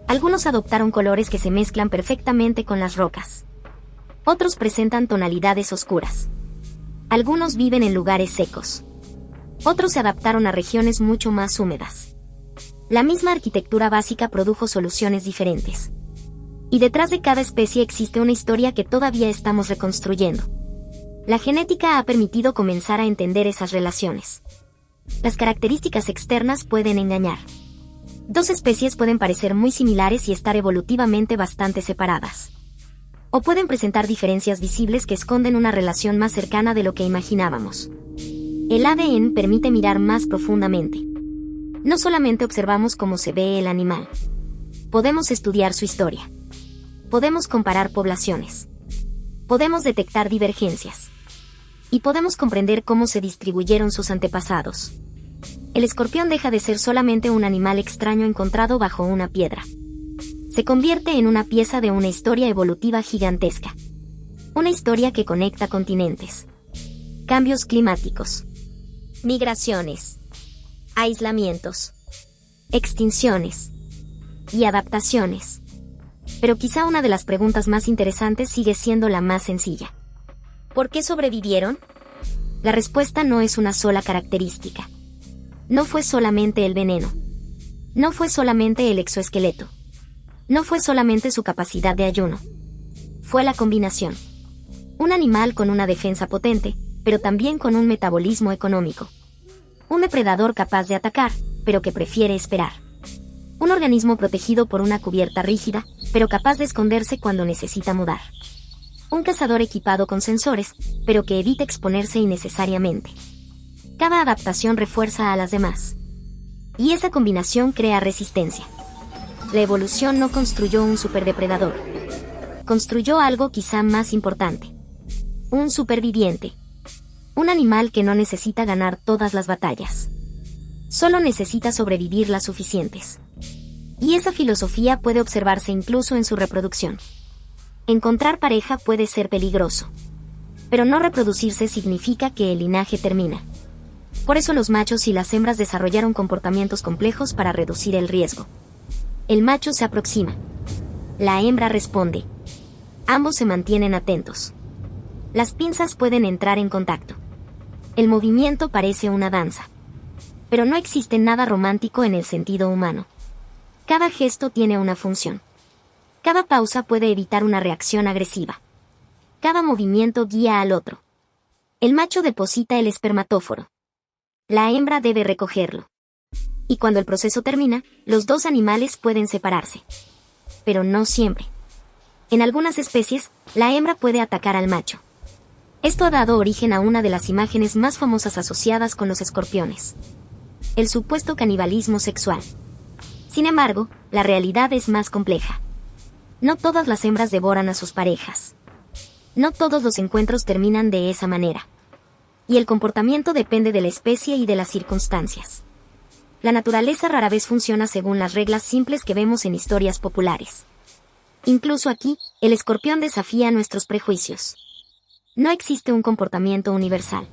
Algunos adoptaron colores que se mezclan perfectamente con las rocas. Otros presentan tonalidades oscuras. Algunos viven en lugares secos. Otros se adaptaron a regiones mucho más húmedas. La misma arquitectura básica produjo soluciones diferentes. Y detrás de cada especie existe una historia que todavía estamos reconstruyendo. La genética ha permitido comenzar a entender esas relaciones. Las características externas pueden engañar. Dos especies pueden parecer muy similares y estar evolutivamente bastante separadas. O pueden presentar diferencias visibles que esconden una relación más cercana de lo que imaginábamos. El ADN permite mirar más profundamente. No solamente observamos cómo se ve el animal. Podemos estudiar su historia. Podemos comparar poblaciones. Podemos detectar divergencias. Y podemos comprender cómo se distribuyeron sus antepasados. El escorpión deja de ser solamente un animal extraño encontrado bajo una piedra. Se convierte en una pieza de una historia evolutiva gigantesca. Una historia que conecta continentes. Cambios climáticos. Migraciones. Aislamientos. Extinciones. Y adaptaciones. Pero quizá una de las preguntas más interesantes sigue siendo la más sencilla. ¿Por qué sobrevivieron? La respuesta no es una sola característica. No fue solamente el veneno. No fue solamente el exoesqueleto. No fue solamente su capacidad de ayuno. Fue la combinación. Un animal con una defensa potente, pero también con un metabolismo económico. Un depredador capaz de atacar, pero que prefiere esperar. Un organismo protegido por una cubierta rígida, pero capaz de esconderse cuando necesita mudar. Un cazador equipado con sensores, pero que evita exponerse innecesariamente. Cada adaptación refuerza a las demás. Y esa combinación crea resistencia. La evolución no construyó un superdepredador. Construyó algo quizá más importante. Un superviviente. Un animal que no necesita ganar todas las batallas. Solo necesita sobrevivir las suficientes. Y esa filosofía puede observarse incluso en su reproducción. Encontrar pareja puede ser peligroso. Pero no reproducirse significa que el linaje termina. Por eso los machos y las hembras desarrollaron comportamientos complejos para reducir el riesgo. El macho se aproxima. La hembra responde. Ambos se mantienen atentos. Las pinzas pueden entrar en contacto. El movimiento parece una danza. Pero no existe nada romántico en el sentido humano. Cada gesto tiene una función. Cada pausa puede evitar una reacción agresiva. Cada movimiento guía al otro. El macho deposita el espermatóforo. La hembra debe recogerlo. Y cuando el proceso termina, los dos animales pueden separarse. Pero no siempre. En algunas especies, la hembra puede atacar al macho. Esto ha dado origen a una de las imágenes más famosas asociadas con los escorpiones. El supuesto canibalismo sexual. Sin embargo, la realidad es más compleja. No todas las hembras devoran a sus parejas. No todos los encuentros terminan de esa manera. Y el comportamiento depende de la especie y de las circunstancias. La naturaleza rara vez funciona según las reglas simples que vemos en historias populares. Incluso aquí, el escorpión desafía nuestros prejuicios. No existe un comportamiento universal.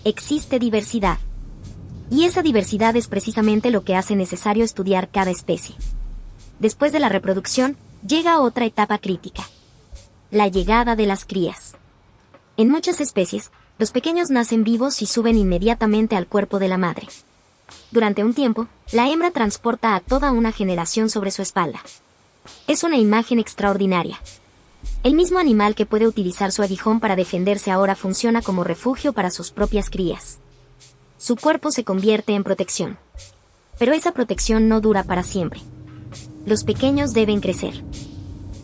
Existe diversidad. Y esa diversidad es precisamente lo que hace necesario estudiar cada especie. Después de la reproducción, llega otra etapa crítica. La llegada de las crías. En muchas especies, los pequeños nacen vivos y suben inmediatamente al cuerpo de la madre. Durante un tiempo, la hembra transporta a toda una generación sobre su espalda. Es una imagen extraordinaria. El mismo animal que puede utilizar su aguijón para defenderse ahora funciona como refugio para sus propias crías. Su cuerpo se convierte en protección. Pero esa protección no dura para siempre. Los pequeños deben crecer.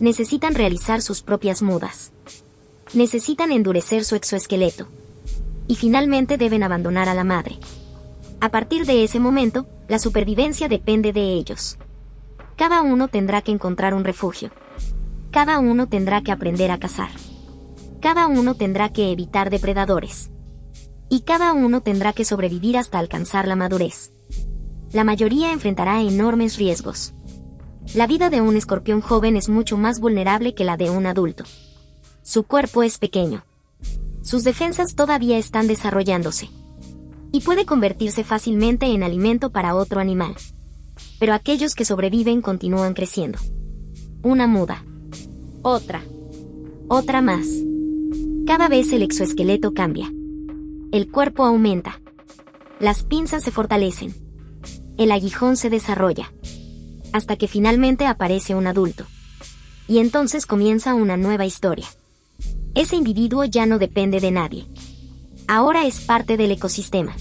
Necesitan realizar sus propias mudas. Necesitan endurecer su exoesqueleto. Y finalmente deben abandonar a la madre. A partir de ese momento, la supervivencia depende de ellos. Cada uno tendrá que encontrar un refugio. Cada uno tendrá que aprender a cazar. Cada uno tendrá que evitar depredadores. Y cada uno tendrá que sobrevivir hasta alcanzar la madurez. La mayoría enfrentará enormes riesgos. La vida de un escorpión joven es mucho más vulnerable que la de un adulto. Su cuerpo es pequeño. Sus defensas todavía están desarrollándose. Y puede convertirse fácilmente en alimento para otro animal. Pero aquellos que sobreviven continúan creciendo. Una muda. Otra. Otra más. Cada vez el exoesqueleto cambia. El cuerpo aumenta. Las pinzas se fortalecen. El aguijón se desarrolla. Hasta que finalmente aparece un adulto. Y entonces comienza una nueva historia. Ese individuo ya no depende de nadie. Ahora es parte del ecosistema.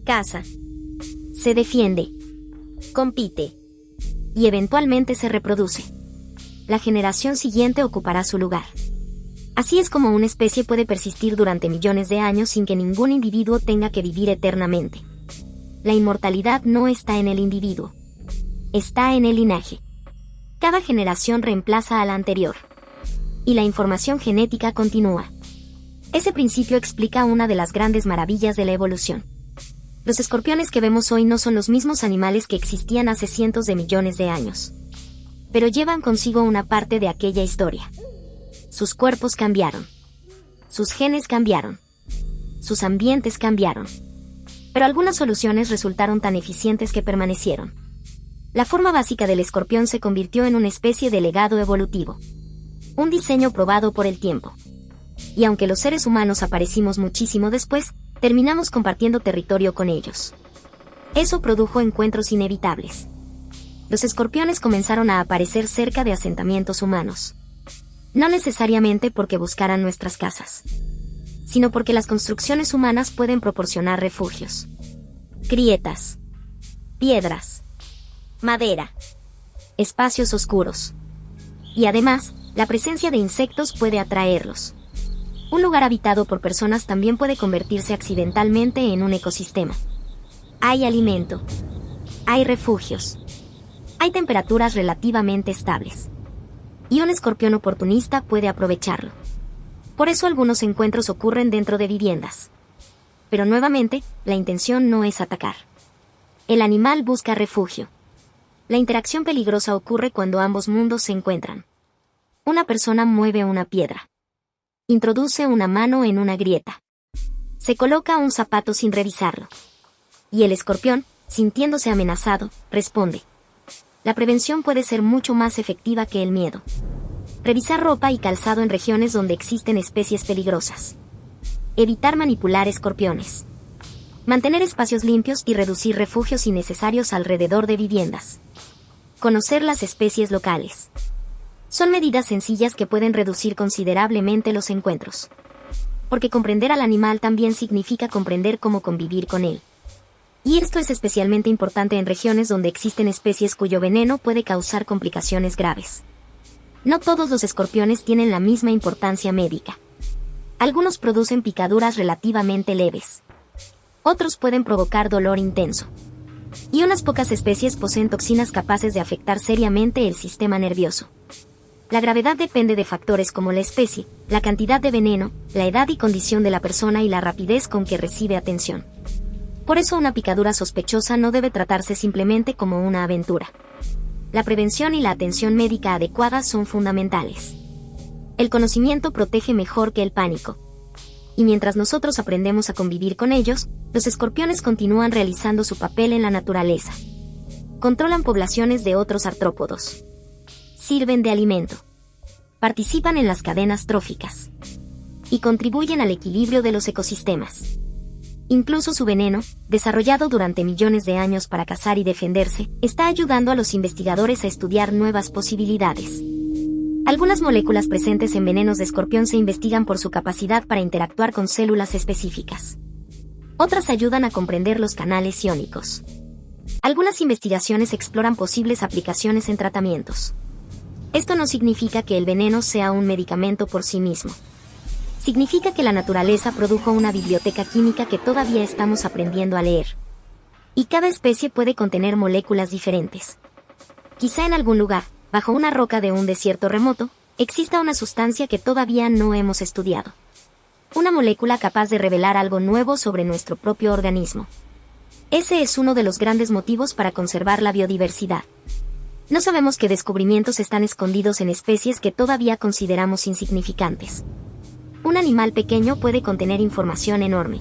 Caza. Se defiende. Compite. Y eventualmente se reproduce. La generación siguiente ocupará su lugar. Así es como una especie puede persistir durante millones de años sin que ningún individuo tenga que vivir eternamente. La inmortalidad no está en el individuo. Está en el linaje. Cada generación reemplaza a la anterior. Y la información genética continúa. Ese principio explica una de las grandes maravillas de la evolución. Los escorpiones que vemos hoy no son los mismos animales que existían hace cientos de millones de años. Pero llevan consigo una parte de aquella historia. Sus cuerpos cambiaron. Sus genes cambiaron. Sus ambientes cambiaron. Pero algunas soluciones resultaron tan eficientes que permanecieron. La forma básica del escorpión se convirtió en una especie de legado evolutivo. Un diseño probado por el tiempo. Y aunque los seres humanos aparecimos muchísimo después, terminamos compartiendo territorio con ellos. Eso produjo encuentros inevitables. Los escorpiones comenzaron a aparecer cerca de asentamientos humanos. No necesariamente porque buscaran nuestras casas, sino porque las construcciones humanas pueden proporcionar refugios. Grietas. Piedras. Madera. Espacios oscuros. Y además, la presencia de insectos puede atraerlos. Un lugar habitado por personas también puede convertirse accidentalmente en un ecosistema. Hay alimento. Hay refugios. Hay temperaturas relativamente estables. Y un escorpión oportunista puede aprovecharlo. Por eso algunos encuentros ocurren dentro de viviendas. Pero nuevamente, la intención no es atacar. El animal busca refugio. La interacción peligrosa ocurre cuando ambos mundos se encuentran. Una persona mueve una piedra. Introduce una mano en una grieta. Se coloca un zapato sin revisarlo. Y el escorpión, sintiéndose amenazado, responde. La prevención puede ser mucho más efectiva que el miedo. Revisar ropa y calzado en regiones donde existen especies peligrosas. Evitar manipular escorpiones. Mantener espacios limpios y reducir refugios innecesarios alrededor de viviendas. Conocer las especies locales. Son medidas sencillas que pueden reducir considerablemente los encuentros. Porque comprender al animal también significa comprender cómo convivir con él. Y esto es especialmente importante en regiones donde existen especies cuyo veneno puede causar complicaciones graves. No todos los escorpiones tienen la misma importancia médica. Algunos producen picaduras relativamente leves. Otros pueden provocar dolor intenso. Y unas pocas especies poseen toxinas capaces de afectar seriamente el sistema nervioso. La gravedad depende de factores como la especie, la cantidad de veneno, la edad y condición de la persona y la rapidez con que recibe atención. Por eso una picadura sospechosa no debe tratarse simplemente como una aventura. La prevención y la atención médica adecuada son fundamentales. El conocimiento protege mejor que el pánico. Y mientras nosotros aprendemos a convivir con ellos, los escorpiones continúan realizando su papel en la naturaleza. Controlan poblaciones de otros artrópodos. Sirven de alimento. Participan en las cadenas tróficas. Y contribuyen al equilibrio de los ecosistemas. Incluso su veneno, desarrollado durante millones de años para cazar y defenderse, está ayudando a los investigadores a estudiar nuevas posibilidades. Algunas moléculas presentes en venenos de escorpión se investigan por su capacidad para interactuar con células específicas. Otras ayudan a comprender los canales iónicos. Algunas investigaciones exploran posibles aplicaciones en tratamientos. Esto no significa que el veneno sea un medicamento por sí mismo. Significa que la naturaleza produjo una biblioteca química que todavía estamos aprendiendo a leer. Y cada especie puede contener moléculas diferentes. Quizá en algún lugar, bajo una roca de un desierto remoto, exista una sustancia que todavía no hemos estudiado. Una molécula capaz de revelar algo nuevo sobre nuestro propio organismo. Ese es uno de los grandes motivos para conservar la biodiversidad. No sabemos qué descubrimientos están escondidos en especies que todavía consideramos insignificantes. Un animal pequeño puede contener información enorme.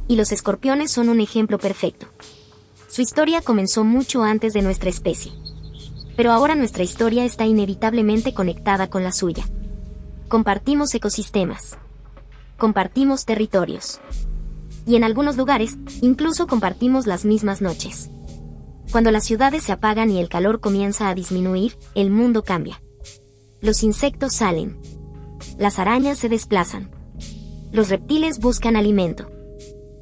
Y los escorpiones son un ejemplo perfecto. Su historia comenzó mucho antes de nuestra especie. Pero ahora nuestra historia está inevitablemente conectada con la suya. Compartimos ecosistemas. Compartimos territorios. Y en algunos lugares, incluso compartimos las mismas noches. Cuando las ciudades se apagan y el calor comienza a disminuir, el mundo cambia. Los insectos salen. Las arañas se desplazan. Los reptiles buscan alimento.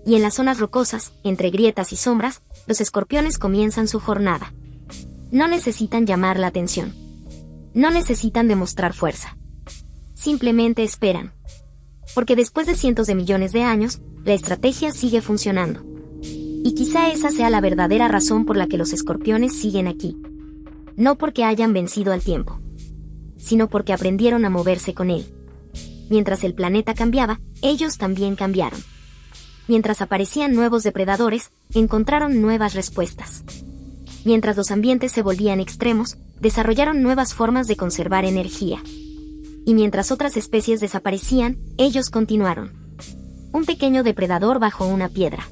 Y en las zonas rocosas, entre grietas y sombras, los escorpiones comienzan su jornada. No necesitan llamar la atención. No necesitan demostrar fuerza. Simplemente esperan. Porque después de cientos de millones de años, la estrategia sigue funcionando. Y quizá esa sea la verdadera razón por la que los escorpiones siguen aquí. No porque hayan vencido al tiempo, sino porque aprendieron a moverse con él. Mientras el planeta cambiaba, ellos también cambiaron. Mientras aparecían nuevos depredadores, encontraron nuevas respuestas. Mientras los ambientes se volvían extremos, desarrollaron nuevas formas de conservar energía. Y mientras otras especies desaparecían, ellos continuaron. Un pequeño depredador bajo una piedra.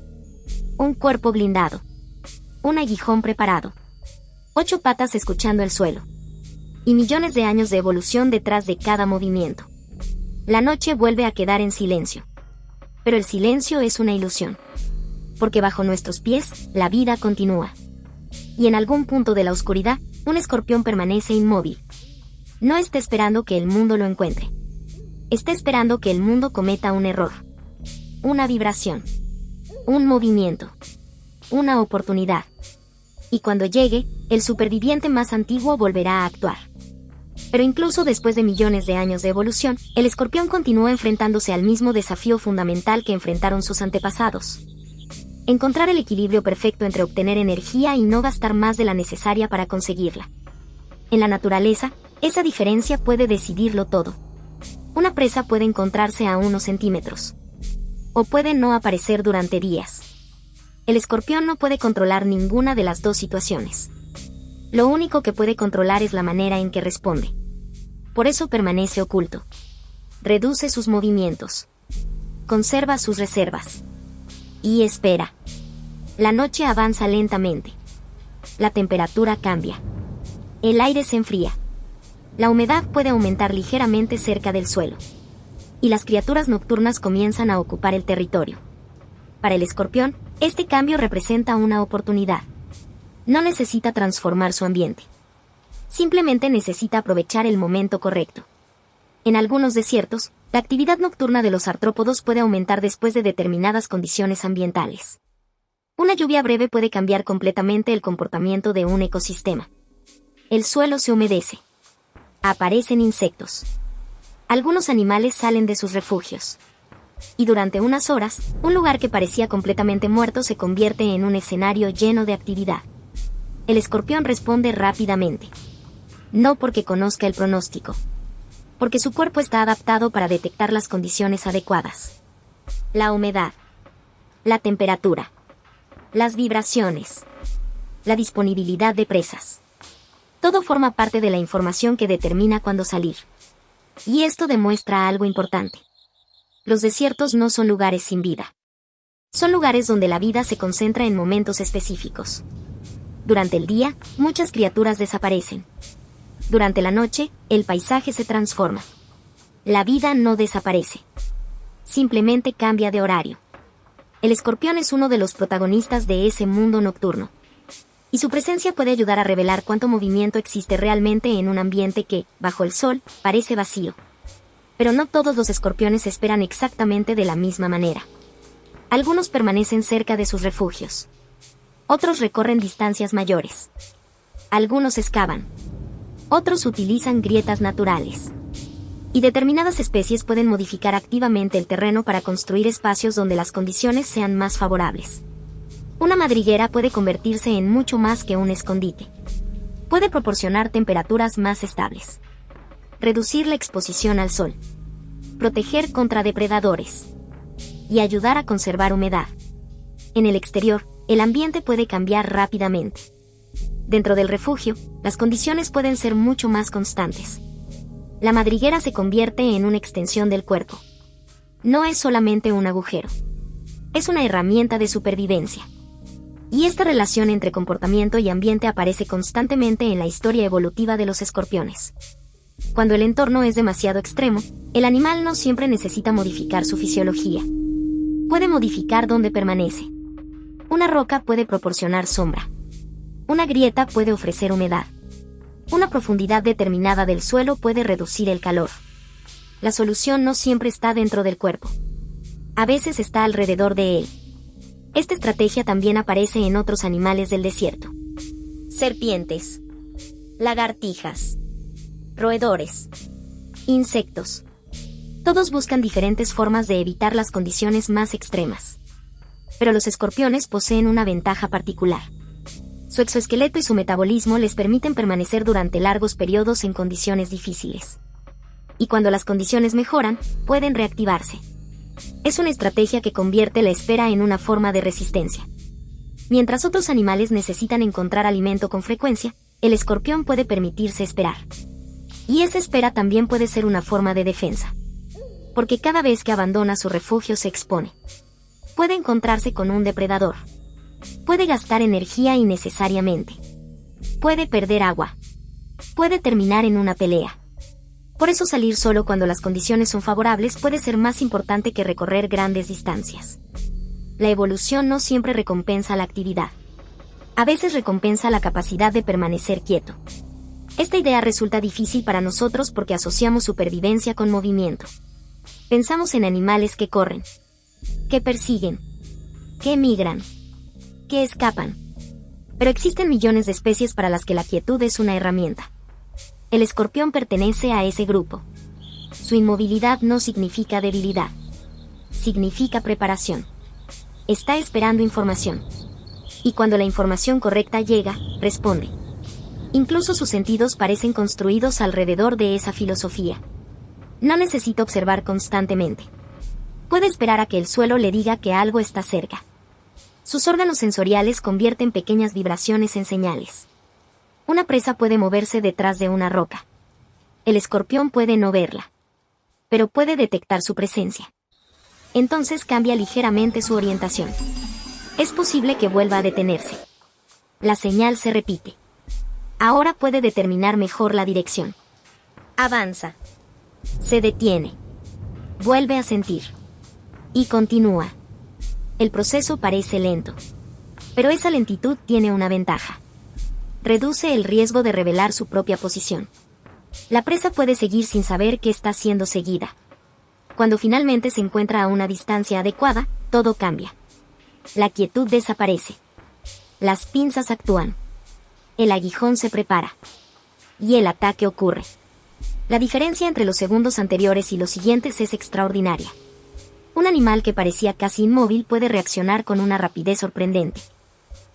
Un cuerpo blindado. Un aguijón preparado. 8 patas escuchando el suelo. Y millones de años de evolución detrás de cada movimiento. La noche vuelve a quedar en silencio. Pero el silencio es una ilusión. Porque bajo nuestros pies, la vida continúa. Y en algún punto de la oscuridad, un escorpión permanece inmóvil. No está esperando que el mundo lo encuentre. Está esperando que el mundo cometa un error. Una vibración. Un movimiento. Una oportunidad. Y cuando llegue, el superviviente más antiguo volverá a actuar. Pero incluso después de millones de años de evolución, el escorpión continúa enfrentándose al mismo desafío fundamental que enfrentaron sus antepasados. Encontrar el equilibrio perfecto entre obtener energía y no gastar más de la necesaria para conseguirla. En la naturaleza, esa diferencia puede decidirlo todo. Una presa puede encontrarse a unos centímetros. O puede no aparecer durante días. El escorpión no puede controlar ninguna de las dos situaciones. Lo único que puede controlar es la manera en que responde. Por eso permanece oculto. Reduce sus movimientos. Conserva sus reservas. Y espera. La noche avanza lentamente. La temperatura cambia. El aire se enfría. La humedad puede aumentar ligeramente cerca del suelo. Y las criaturas nocturnas comienzan a ocupar el territorio. Para el escorpión, este cambio representa una oportunidad. No necesita transformar su ambiente. Simplemente necesita aprovechar el momento correcto. En algunos desiertos, la actividad nocturna de los artrópodos puede aumentar después de determinadas condiciones ambientales. Una lluvia breve puede cambiar completamente el comportamiento de un ecosistema. El suelo se humedece. Aparecen insectos. Algunos animales salen de sus refugios. Y durante unas horas, un lugar que parecía completamente muerto se convierte en un escenario lleno de actividad. El escorpión responde rápidamente. No porque conozca el pronóstico. Porque su cuerpo está adaptado para detectar las condiciones adecuadas. La humedad. La temperatura. Las vibraciones. La disponibilidad de presas. Todo forma parte de la información que determina cuándo salir. Y esto demuestra algo importante. Los desiertos no son lugares sin vida. Son lugares donde la vida se concentra en momentos específicos. Durante el día, muchas criaturas desaparecen. Durante la noche, el paisaje se transforma. La vida no desaparece. Simplemente cambia de horario. El escorpión es uno de los protagonistas de ese mundo nocturno. Y su presencia puede ayudar a revelar cuánto movimiento existe realmente en un ambiente que, bajo el sol, parece vacío. Pero no todos los escorpiones esperan exactamente de la misma manera. Algunos permanecen cerca de sus refugios. Otros recorren distancias mayores. Algunos excavan. Otros utilizan grietas naturales. Y determinadas especies pueden modificar activamente el terreno para construir espacios donde las condiciones sean más favorables. Una madriguera puede convertirse en mucho más que un escondite. Puede proporcionar temperaturas más estables. Reducir la exposición al sol. Proteger contra depredadores. Y ayudar a conservar humedad. En el exterior, el ambiente puede cambiar rápidamente. Dentro del refugio, las condiciones pueden ser mucho más constantes. La madriguera se convierte en una extensión del cuerpo. No es solamente un agujero. Es una herramienta de supervivencia. Y esta relación entre comportamiento y ambiente aparece constantemente en la historia evolutiva de los escorpiones. Cuando el entorno es demasiado extremo, el animal no siempre necesita modificar su fisiología. Puede modificar dónde permanece. Una roca puede proporcionar sombra. Una grieta puede ofrecer humedad. Una profundidad determinada del suelo puede reducir el calor. La solución no siempre está dentro del cuerpo. A veces está alrededor de él. Esta estrategia también aparece en otros animales del desierto. Serpientes, lagartijas, roedores, insectos. Todos buscan diferentes formas de evitar las condiciones más extremas. Pero los escorpiones poseen una ventaja particular. Su exoesqueleto y su metabolismo les permiten permanecer durante largos periodos en condiciones difíciles. Y cuando las condiciones mejoran, pueden reactivarse. Es una estrategia que convierte la espera en una forma de resistencia. Mientras otros animales necesitan encontrar alimento con frecuencia, el escorpión puede permitirse esperar. Y esa espera también puede ser una forma de defensa. Porque cada vez que abandona su refugio se expone. Puede encontrarse con un depredador. Puede gastar energía innecesariamente. Puede perder agua. Puede terminar en una pelea. Por eso salir solo cuando las condiciones son favorables puede ser más importante que recorrer grandes distancias. La evolución no siempre recompensa la actividad. A veces recompensa la capacidad de permanecer quieto. Esta idea resulta difícil para nosotros porque asociamos supervivencia con movimiento. Pensamos en animales que corren, que persiguen, que migran, que escapan. Pero existen millones de especies para las que la quietud es una herramienta. El escorpión pertenece a ese grupo. Su inmovilidad no significa debilidad. Significa preparación. Está esperando información. Y cuando la información correcta llega, responde. Incluso sus sentidos parecen construidos alrededor de esa filosofía. No necesita observar constantemente. Puede esperar a que el suelo le diga que algo está cerca. Sus órganos sensoriales convierten pequeñas vibraciones en señales. Una presa puede moverse detrás de una roca. El escorpión puede no verla, pero puede detectar su presencia. Entonces cambia ligeramente su orientación. Es posible que vuelva a detenerse. La señal se repite. Ahora puede determinar mejor la dirección. Avanza. Se detiene. Vuelve a sentir. Y continúa. El proceso parece lento. Pero esa lentitud tiene una ventaja. Reduce el riesgo de revelar su propia posición. La presa puede seguir sin saber que está siendo seguida. Cuando finalmente se encuentra a una distancia adecuada, todo cambia. La quietud desaparece. Las pinzas actúan. El aguijón se prepara. Y el ataque ocurre. La diferencia entre los segundos anteriores y los siguientes es extraordinaria. Un animal que parecía casi inmóvil puede reaccionar con una rapidez sorprendente.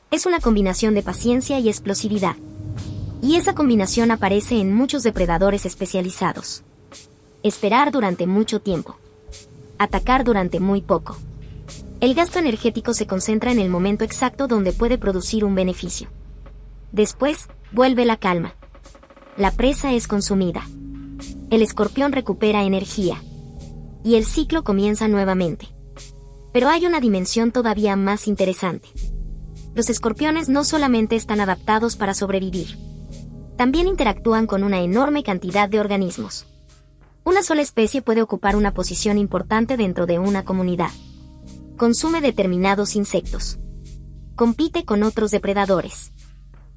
Es una combinación de paciencia y explosividad. Y esa combinación aparece en muchos depredadores especializados. Esperar durante mucho tiempo. Atacar durante muy poco. El gasto energético se concentra en el momento exacto donde puede producir un beneficio. Después, vuelve la calma. La presa es consumida. El escorpión recupera energía. Y el ciclo comienza nuevamente. Pero hay una dimensión todavía más interesante. Los escorpiones no solamente están adaptados para sobrevivir. También interactúan con una enorme cantidad de organismos. Una sola especie puede ocupar una posición importante dentro de una comunidad. Consume determinados insectos. Compite con otros depredadores.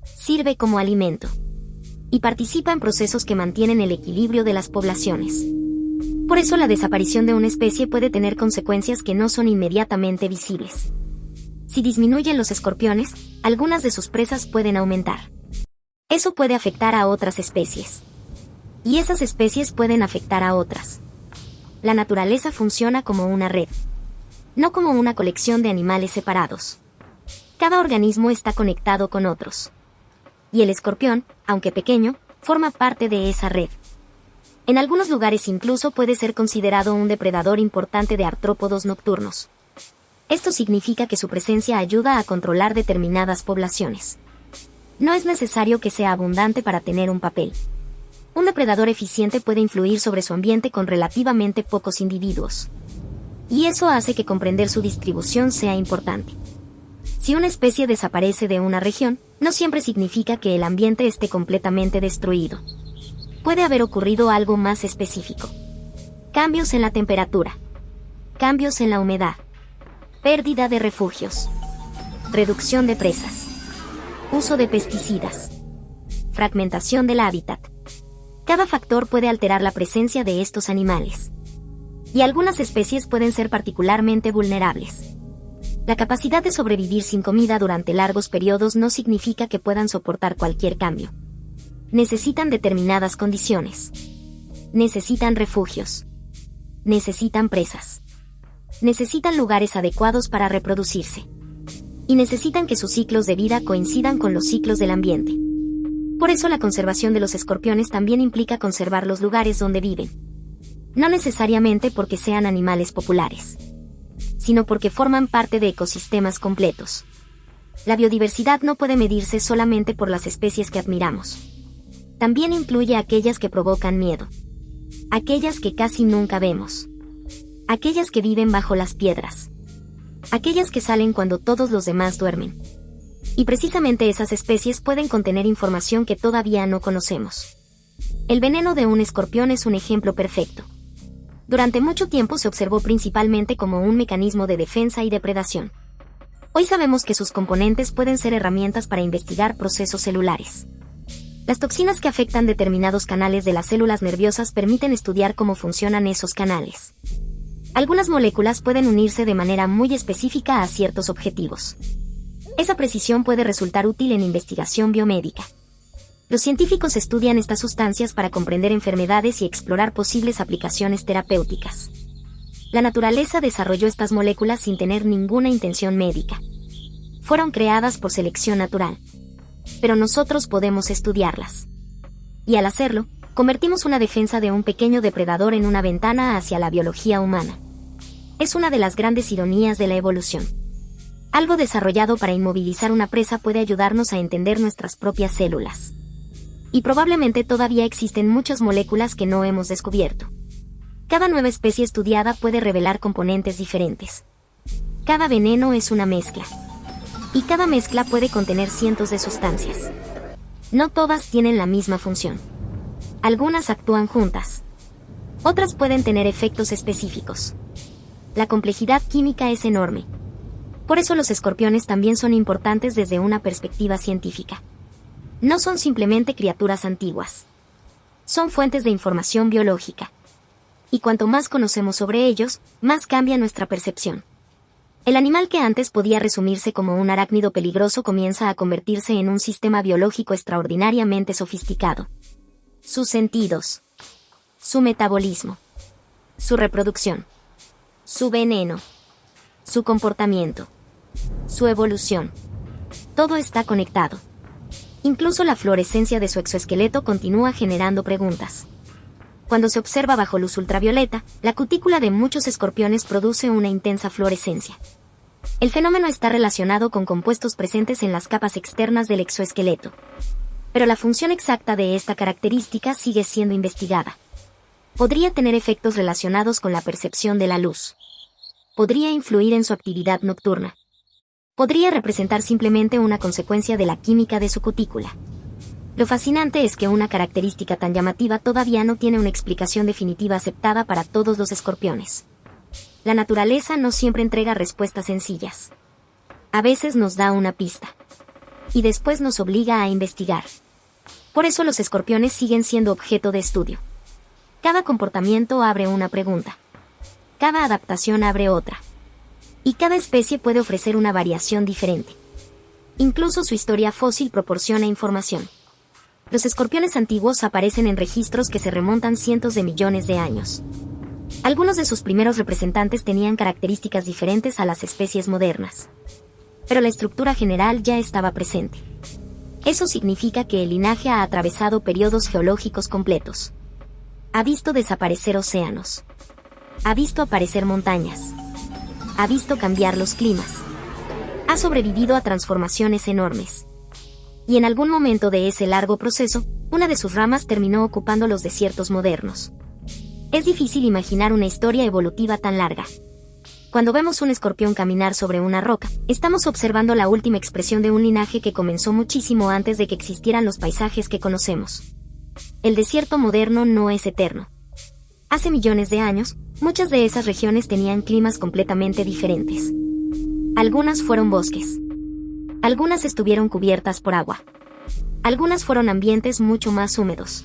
Sirve como alimento. Y participa en procesos que mantienen el equilibrio de las poblaciones. Por eso la desaparición de una especie puede tener consecuencias que no son inmediatamente visibles. Si disminuyen los escorpiones, algunas de sus presas pueden aumentar. Eso puede afectar a otras especies. Y esas especies pueden afectar a otras. La naturaleza funciona como una red. No como una colección de animales separados. Cada organismo está conectado con otros. Y el escorpión, aunque pequeño, forma parte de esa red. En algunos lugares incluso puede ser considerado un depredador importante de artrópodos nocturnos. Esto significa que su presencia ayuda a controlar determinadas poblaciones. No es necesario que sea abundante para tener un papel. Un depredador eficiente puede influir sobre su ambiente con relativamente pocos individuos. Y eso hace que comprender su distribución sea importante. Si una especie desaparece de una región, no siempre significa que el ambiente esté completamente destruido. Puede haber ocurrido algo más específico. Cambios en la temperatura. Cambios en la humedad. Pérdida de refugios. Reducción de presas. Uso de pesticidas. Fragmentación del hábitat. Cada factor puede alterar la presencia de estos animales. Y algunas especies pueden ser particularmente vulnerables. La capacidad de sobrevivir sin comida durante largos periodos no significa que puedan soportar cualquier cambio. Necesitan determinadas condiciones. Necesitan refugios. Necesitan presas. Necesitan lugares adecuados para reproducirse. Y necesitan que sus ciclos de vida coincidan con los ciclos del ambiente. Por eso la conservación de los escorpiones también implica conservar los lugares donde viven. No necesariamente porque sean animales populares, sino porque forman parte de ecosistemas completos. La biodiversidad no puede medirse solamente por las especies que admiramos. También incluye aquellas que provocan miedo. Aquellas que casi nunca vemos. Aquellas que viven bajo las piedras. Aquellas que salen cuando todos los demás duermen. Y precisamente esas especies pueden contener información que todavía no conocemos. El veneno de un escorpión es un ejemplo perfecto. Durante mucho tiempo se observó principalmente como un mecanismo de defensa y depredación. Hoy sabemos que sus componentes pueden ser herramientas para investigar procesos celulares. Las toxinas que afectan determinados canales de las células nerviosas permiten estudiar cómo funcionan esos canales. Algunas moléculas pueden unirse de manera muy específica a ciertos objetivos. Esa precisión puede resultar útil en investigación biomédica. Los científicos estudian estas sustancias para comprender enfermedades y explorar posibles aplicaciones terapéuticas. La naturaleza desarrolló estas moléculas sin tener ninguna intención médica. Fueron creadas por selección natural. Pero nosotros podemos estudiarlas. Y al hacerlo, convertimos una defensa de un pequeño depredador en una ventana hacia la biología humana. Es una de las grandes ironías de la evolución. Algo desarrollado para inmovilizar una presa puede ayudarnos a entender nuestras propias células. Y probablemente todavía existen muchas moléculas que no hemos descubierto. Cada nueva especie estudiada puede revelar componentes diferentes. Cada veneno es una mezcla. Y cada mezcla puede contener cientos de sustancias. No todas tienen la misma función. Algunas actúan juntas. Otras pueden tener efectos específicos. La complejidad química es enorme. Por eso los escorpiones también son importantes desde una perspectiva científica. No son simplemente criaturas antiguas. Son fuentes de información biológica. Y cuanto más conocemos sobre ellos, más cambia nuestra percepción. El animal que antes podía resumirse como un arácnido peligroso comienza a convertirse en un sistema biológico extraordinariamente sofisticado. Sus sentidos. Su metabolismo. Su reproducción. Su veneno. Su comportamiento. Su evolución. Todo está conectado. Incluso la fluorescencia de su exoesqueleto continúa generando preguntas. Cuando se observa bajo luz ultravioleta, la cutícula de muchos escorpiones produce una intensa fluorescencia. El fenómeno está relacionado con compuestos presentes en las capas externas del exoesqueleto. Pero la función exacta de esta característica sigue siendo investigada. Podría tener efectos relacionados con la percepción de la luz. Podría influir en su actividad nocturna. Podría representar simplemente una consecuencia de la química de su cutícula. Lo fascinante es que una característica tan llamativa todavía no tiene una explicación definitiva aceptada para todos los escorpiones. La naturaleza no siempre entrega respuestas sencillas. A veces nos da una pista. Y después nos obliga a investigar. Por eso los escorpiones siguen siendo objeto de estudio. Cada comportamiento abre una pregunta. Cada adaptación abre otra. Y cada especie puede ofrecer una variación diferente. Incluso su historia fósil proporciona información. Los escorpiones antiguos aparecen en registros que se remontan cientos de millones de años. Algunos de sus primeros representantes tenían características diferentes a las especies modernas. Pero la estructura general ya estaba presente. Eso significa que el linaje ha atravesado periodos geológicos completos. Ha visto desaparecer océanos. Ha visto aparecer montañas. Ha visto cambiar los climas. Ha sobrevivido a transformaciones enormes. Y en algún momento de ese largo proceso, una de sus ramas terminó ocupando los desiertos modernos. Es difícil imaginar una historia evolutiva tan larga. Cuando vemos un escorpión caminar sobre una roca, estamos observando la última expresión de un linaje que comenzó muchísimo antes de que existieran los paisajes que conocemos. El desierto moderno no es eterno. Hace millones de años, muchas de esas regiones tenían climas completamente diferentes. Algunas fueron bosques. Algunas estuvieron cubiertas por agua. Algunas fueron ambientes mucho más húmedos.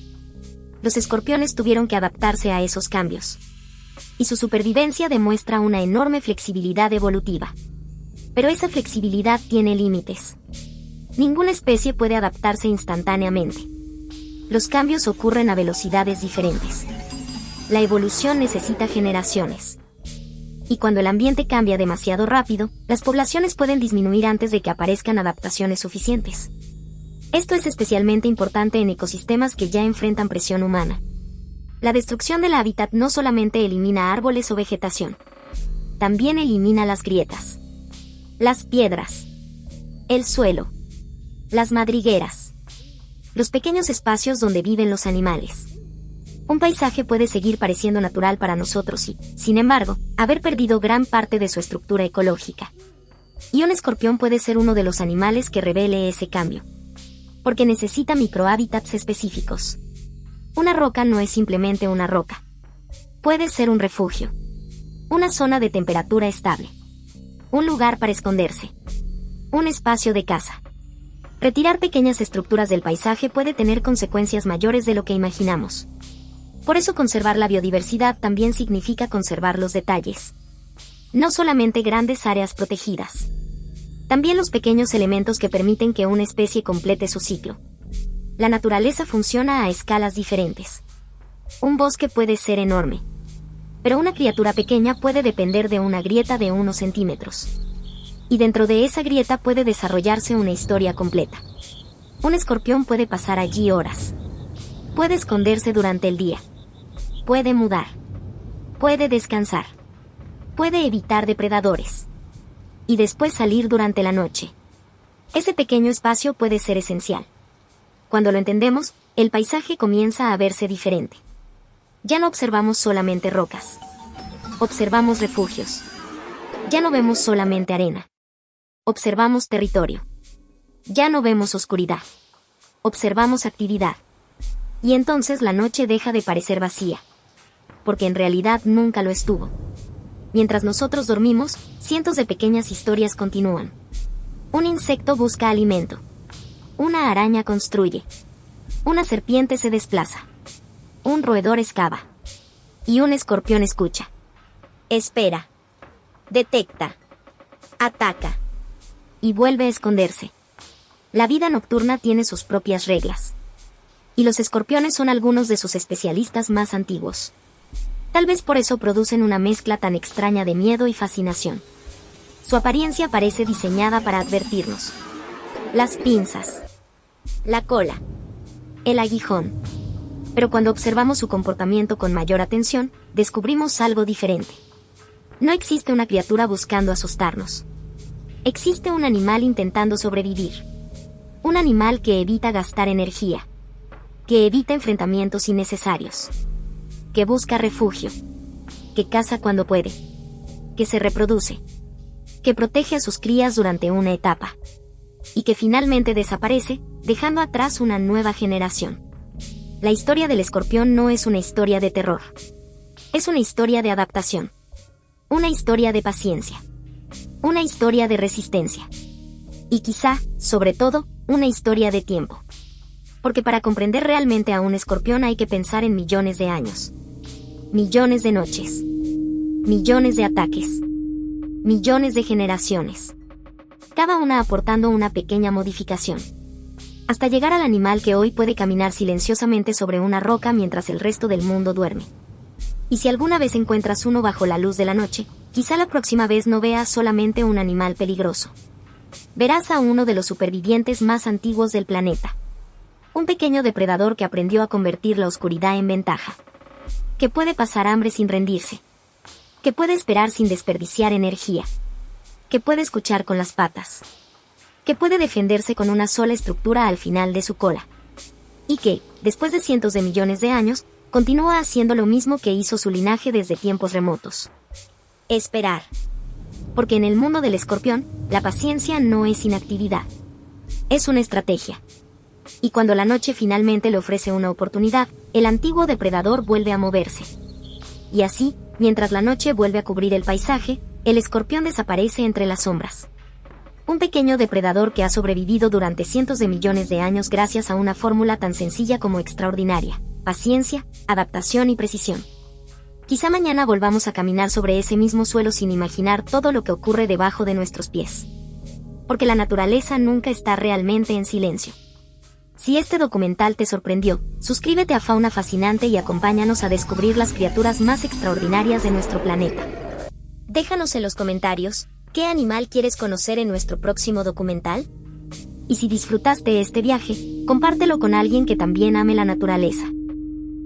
Los escorpiones tuvieron que adaptarse a esos cambios. Y su supervivencia demuestra una enorme flexibilidad evolutiva. Pero esa flexibilidad tiene límites. Ninguna especie puede adaptarse instantáneamente. Los cambios ocurren a velocidades diferentes. La evolución necesita generaciones. Y cuando el ambiente cambia demasiado rápido, las poblaciones pueden disminuir antes de que aparezcan adaptaciones suficientes. Esto es especialmente importante en ecosistemas que ya enfrentan presión humana. La destrucción del hábitat no solamente elimina árboles o vegetación, también elimina las grietas, las piedras, el suelo, las madrigueras, los pequeños espacios donde viven los animales. Un paisaje puede seguir pareciendo natural para nosotros y, sin embargo, haber perdido gran parte de su estructura ecológica. Y un escorpión puede ser uno de los animales que revele ese cambio. Porque necesita microhábitats específicos. Una roca no es simplemente una roca. Puede ser un refugio. Una zona de temperatura estable. Un lugar para esconderse. Un espacio de caza. Retirar pequeñas estructuras del paisaje puede tener consecuencias mayores de lo que imaginamos. Por eso conservar la biodiversidad también significa conservar los detalles. No solamente grandes áreas protegidas. También los pequeños elementos que permiten que una especie complete su ciclo. La naturaleza funciona a escalas diferentes. Un bosque puede ser enorme. Pero una criatura pequeña puede depender de una grieta de unos centímetros. Y dentro de esa grieta puede desarrollarse una historia completa. Un escorpión puede pasar allí horas. Puede esconderse durante el día. Puede mudar. Puede descansar. Puede evitar depredadores. Y después salir durante la noche. Ese pequeño espacio puede ser esencial. Cuando lo entendemos, el paisaje comienza a verse diferente. Ya no observamos solamente rocas. Observamos refugios. Ya no vemos solamente arena. Observamos territorio. Ya no vemos oscuridad. Observamos actividad. Y entonces la noche deja de parecer vacía. Porque en realidad nunca lo estuvo. Mientras nosotros dormimos, cientos de pequeñas historias continúan. Un insecto busca alimento. Una araña construye. Una serpiente se desplaza. Un roedor excava. Y un escorpión escucha. Espera. Detecta. Ataca. Y vuelve a esconderse. La vida nocturna tiene sus propias reglas. Y los escorpiones son algunos de sus especialistas más antiguos. Tal vez por eso producen una mezcla tan extraña de miedo y fascinación. Su apariencia parece diseñada para advertirnos. Las pinzas. La cola. El aguijón. Pero cuando observamos su comportamiento con mayor atención, descubrimos algo diferente. No existe una criatura buscando asustarnos. Existe un animal intentando sobrevivir. Un animal que evita gastar energía. Que evita enfrentamientos innecesarios. Que busca refugio. Que caza cuando puede. Que se reproduce. Que protege a sus crías durante una etapa. Y que finalmente desaparece, dejando atrás una nueva generación. La historia del escorpión no es una historia de terror. Es una historia de adaptación. Una historia de paciencia. Una historia de resistencia. Y quizá, sobre todo, una historia de tiempo. Porque para comprender realmente a un escorpión hay que pensar en millones de años. Millones de noches. Millones de ataques. Millones de generaciones. Cada una aportando una pequeña modificación. Hasta llegar al animal que hoy puede caminar silenciosamente sobre una roca mientras el resto del mundo duerme. Y si alguna vez encuentras uno bajo la luz de la noche, quizá la próxima vez no veas solamente un animal peligroso. Verás a uno de los supervivientes más antiguos del planeta. Un pequeño depredador que aprendió a convertir la oscuridad en ventaja. Que puede pasar hambre sin rendirse. Que puede esperar sin desperdiciar energía. Que puede escuchar con las patas. Que puede defenderse con una sola estructura al final de su cola. Y que, después de cientos de millones de años, continúa haciendo lo mismo que hizo su linaje desde tiempos remotos. Esperar. Porque en el mundo del escorpión, la paciencia no es inactividad. Es una estrategia. Y cuando la noche finalmente le ofrece una oportunidad, el antiguo depredador vuelve a moverse. Y así, mientras la noche vuelve a cubrir el paisaje, el escorpión desaparece entre las sombras. Un pequeño depredador que ha sobrevivido durante cientos de millones de años gracias a una fórmula tan sencilla como extraordinaria: paciencia, adaptación y precisión. Quizá mañana volvamos a caminar sobre ese mismo suelo sin imaginar todo lo que ocurre debajo de nuestros pies. Porque la naturaleza nunca está realmente en silencio. Si este documental te sorprendió, suscríbete a Fauna Fascinante y acompáñanos a descubrir las criaturas más extraordinarias de nuestro planeta. Déjanos en los comentarios, ¿qué animal quieres conocer en nuestro próximo documental? Y si disfrutaste este viaje, compártelo con alguien que también ame la naturaleza.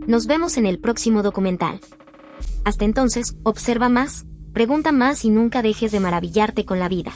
Nos vemos en el próximo documental. Hasta entonces, observa más, pregunta más y nunca dejes de maravillarte con la vida.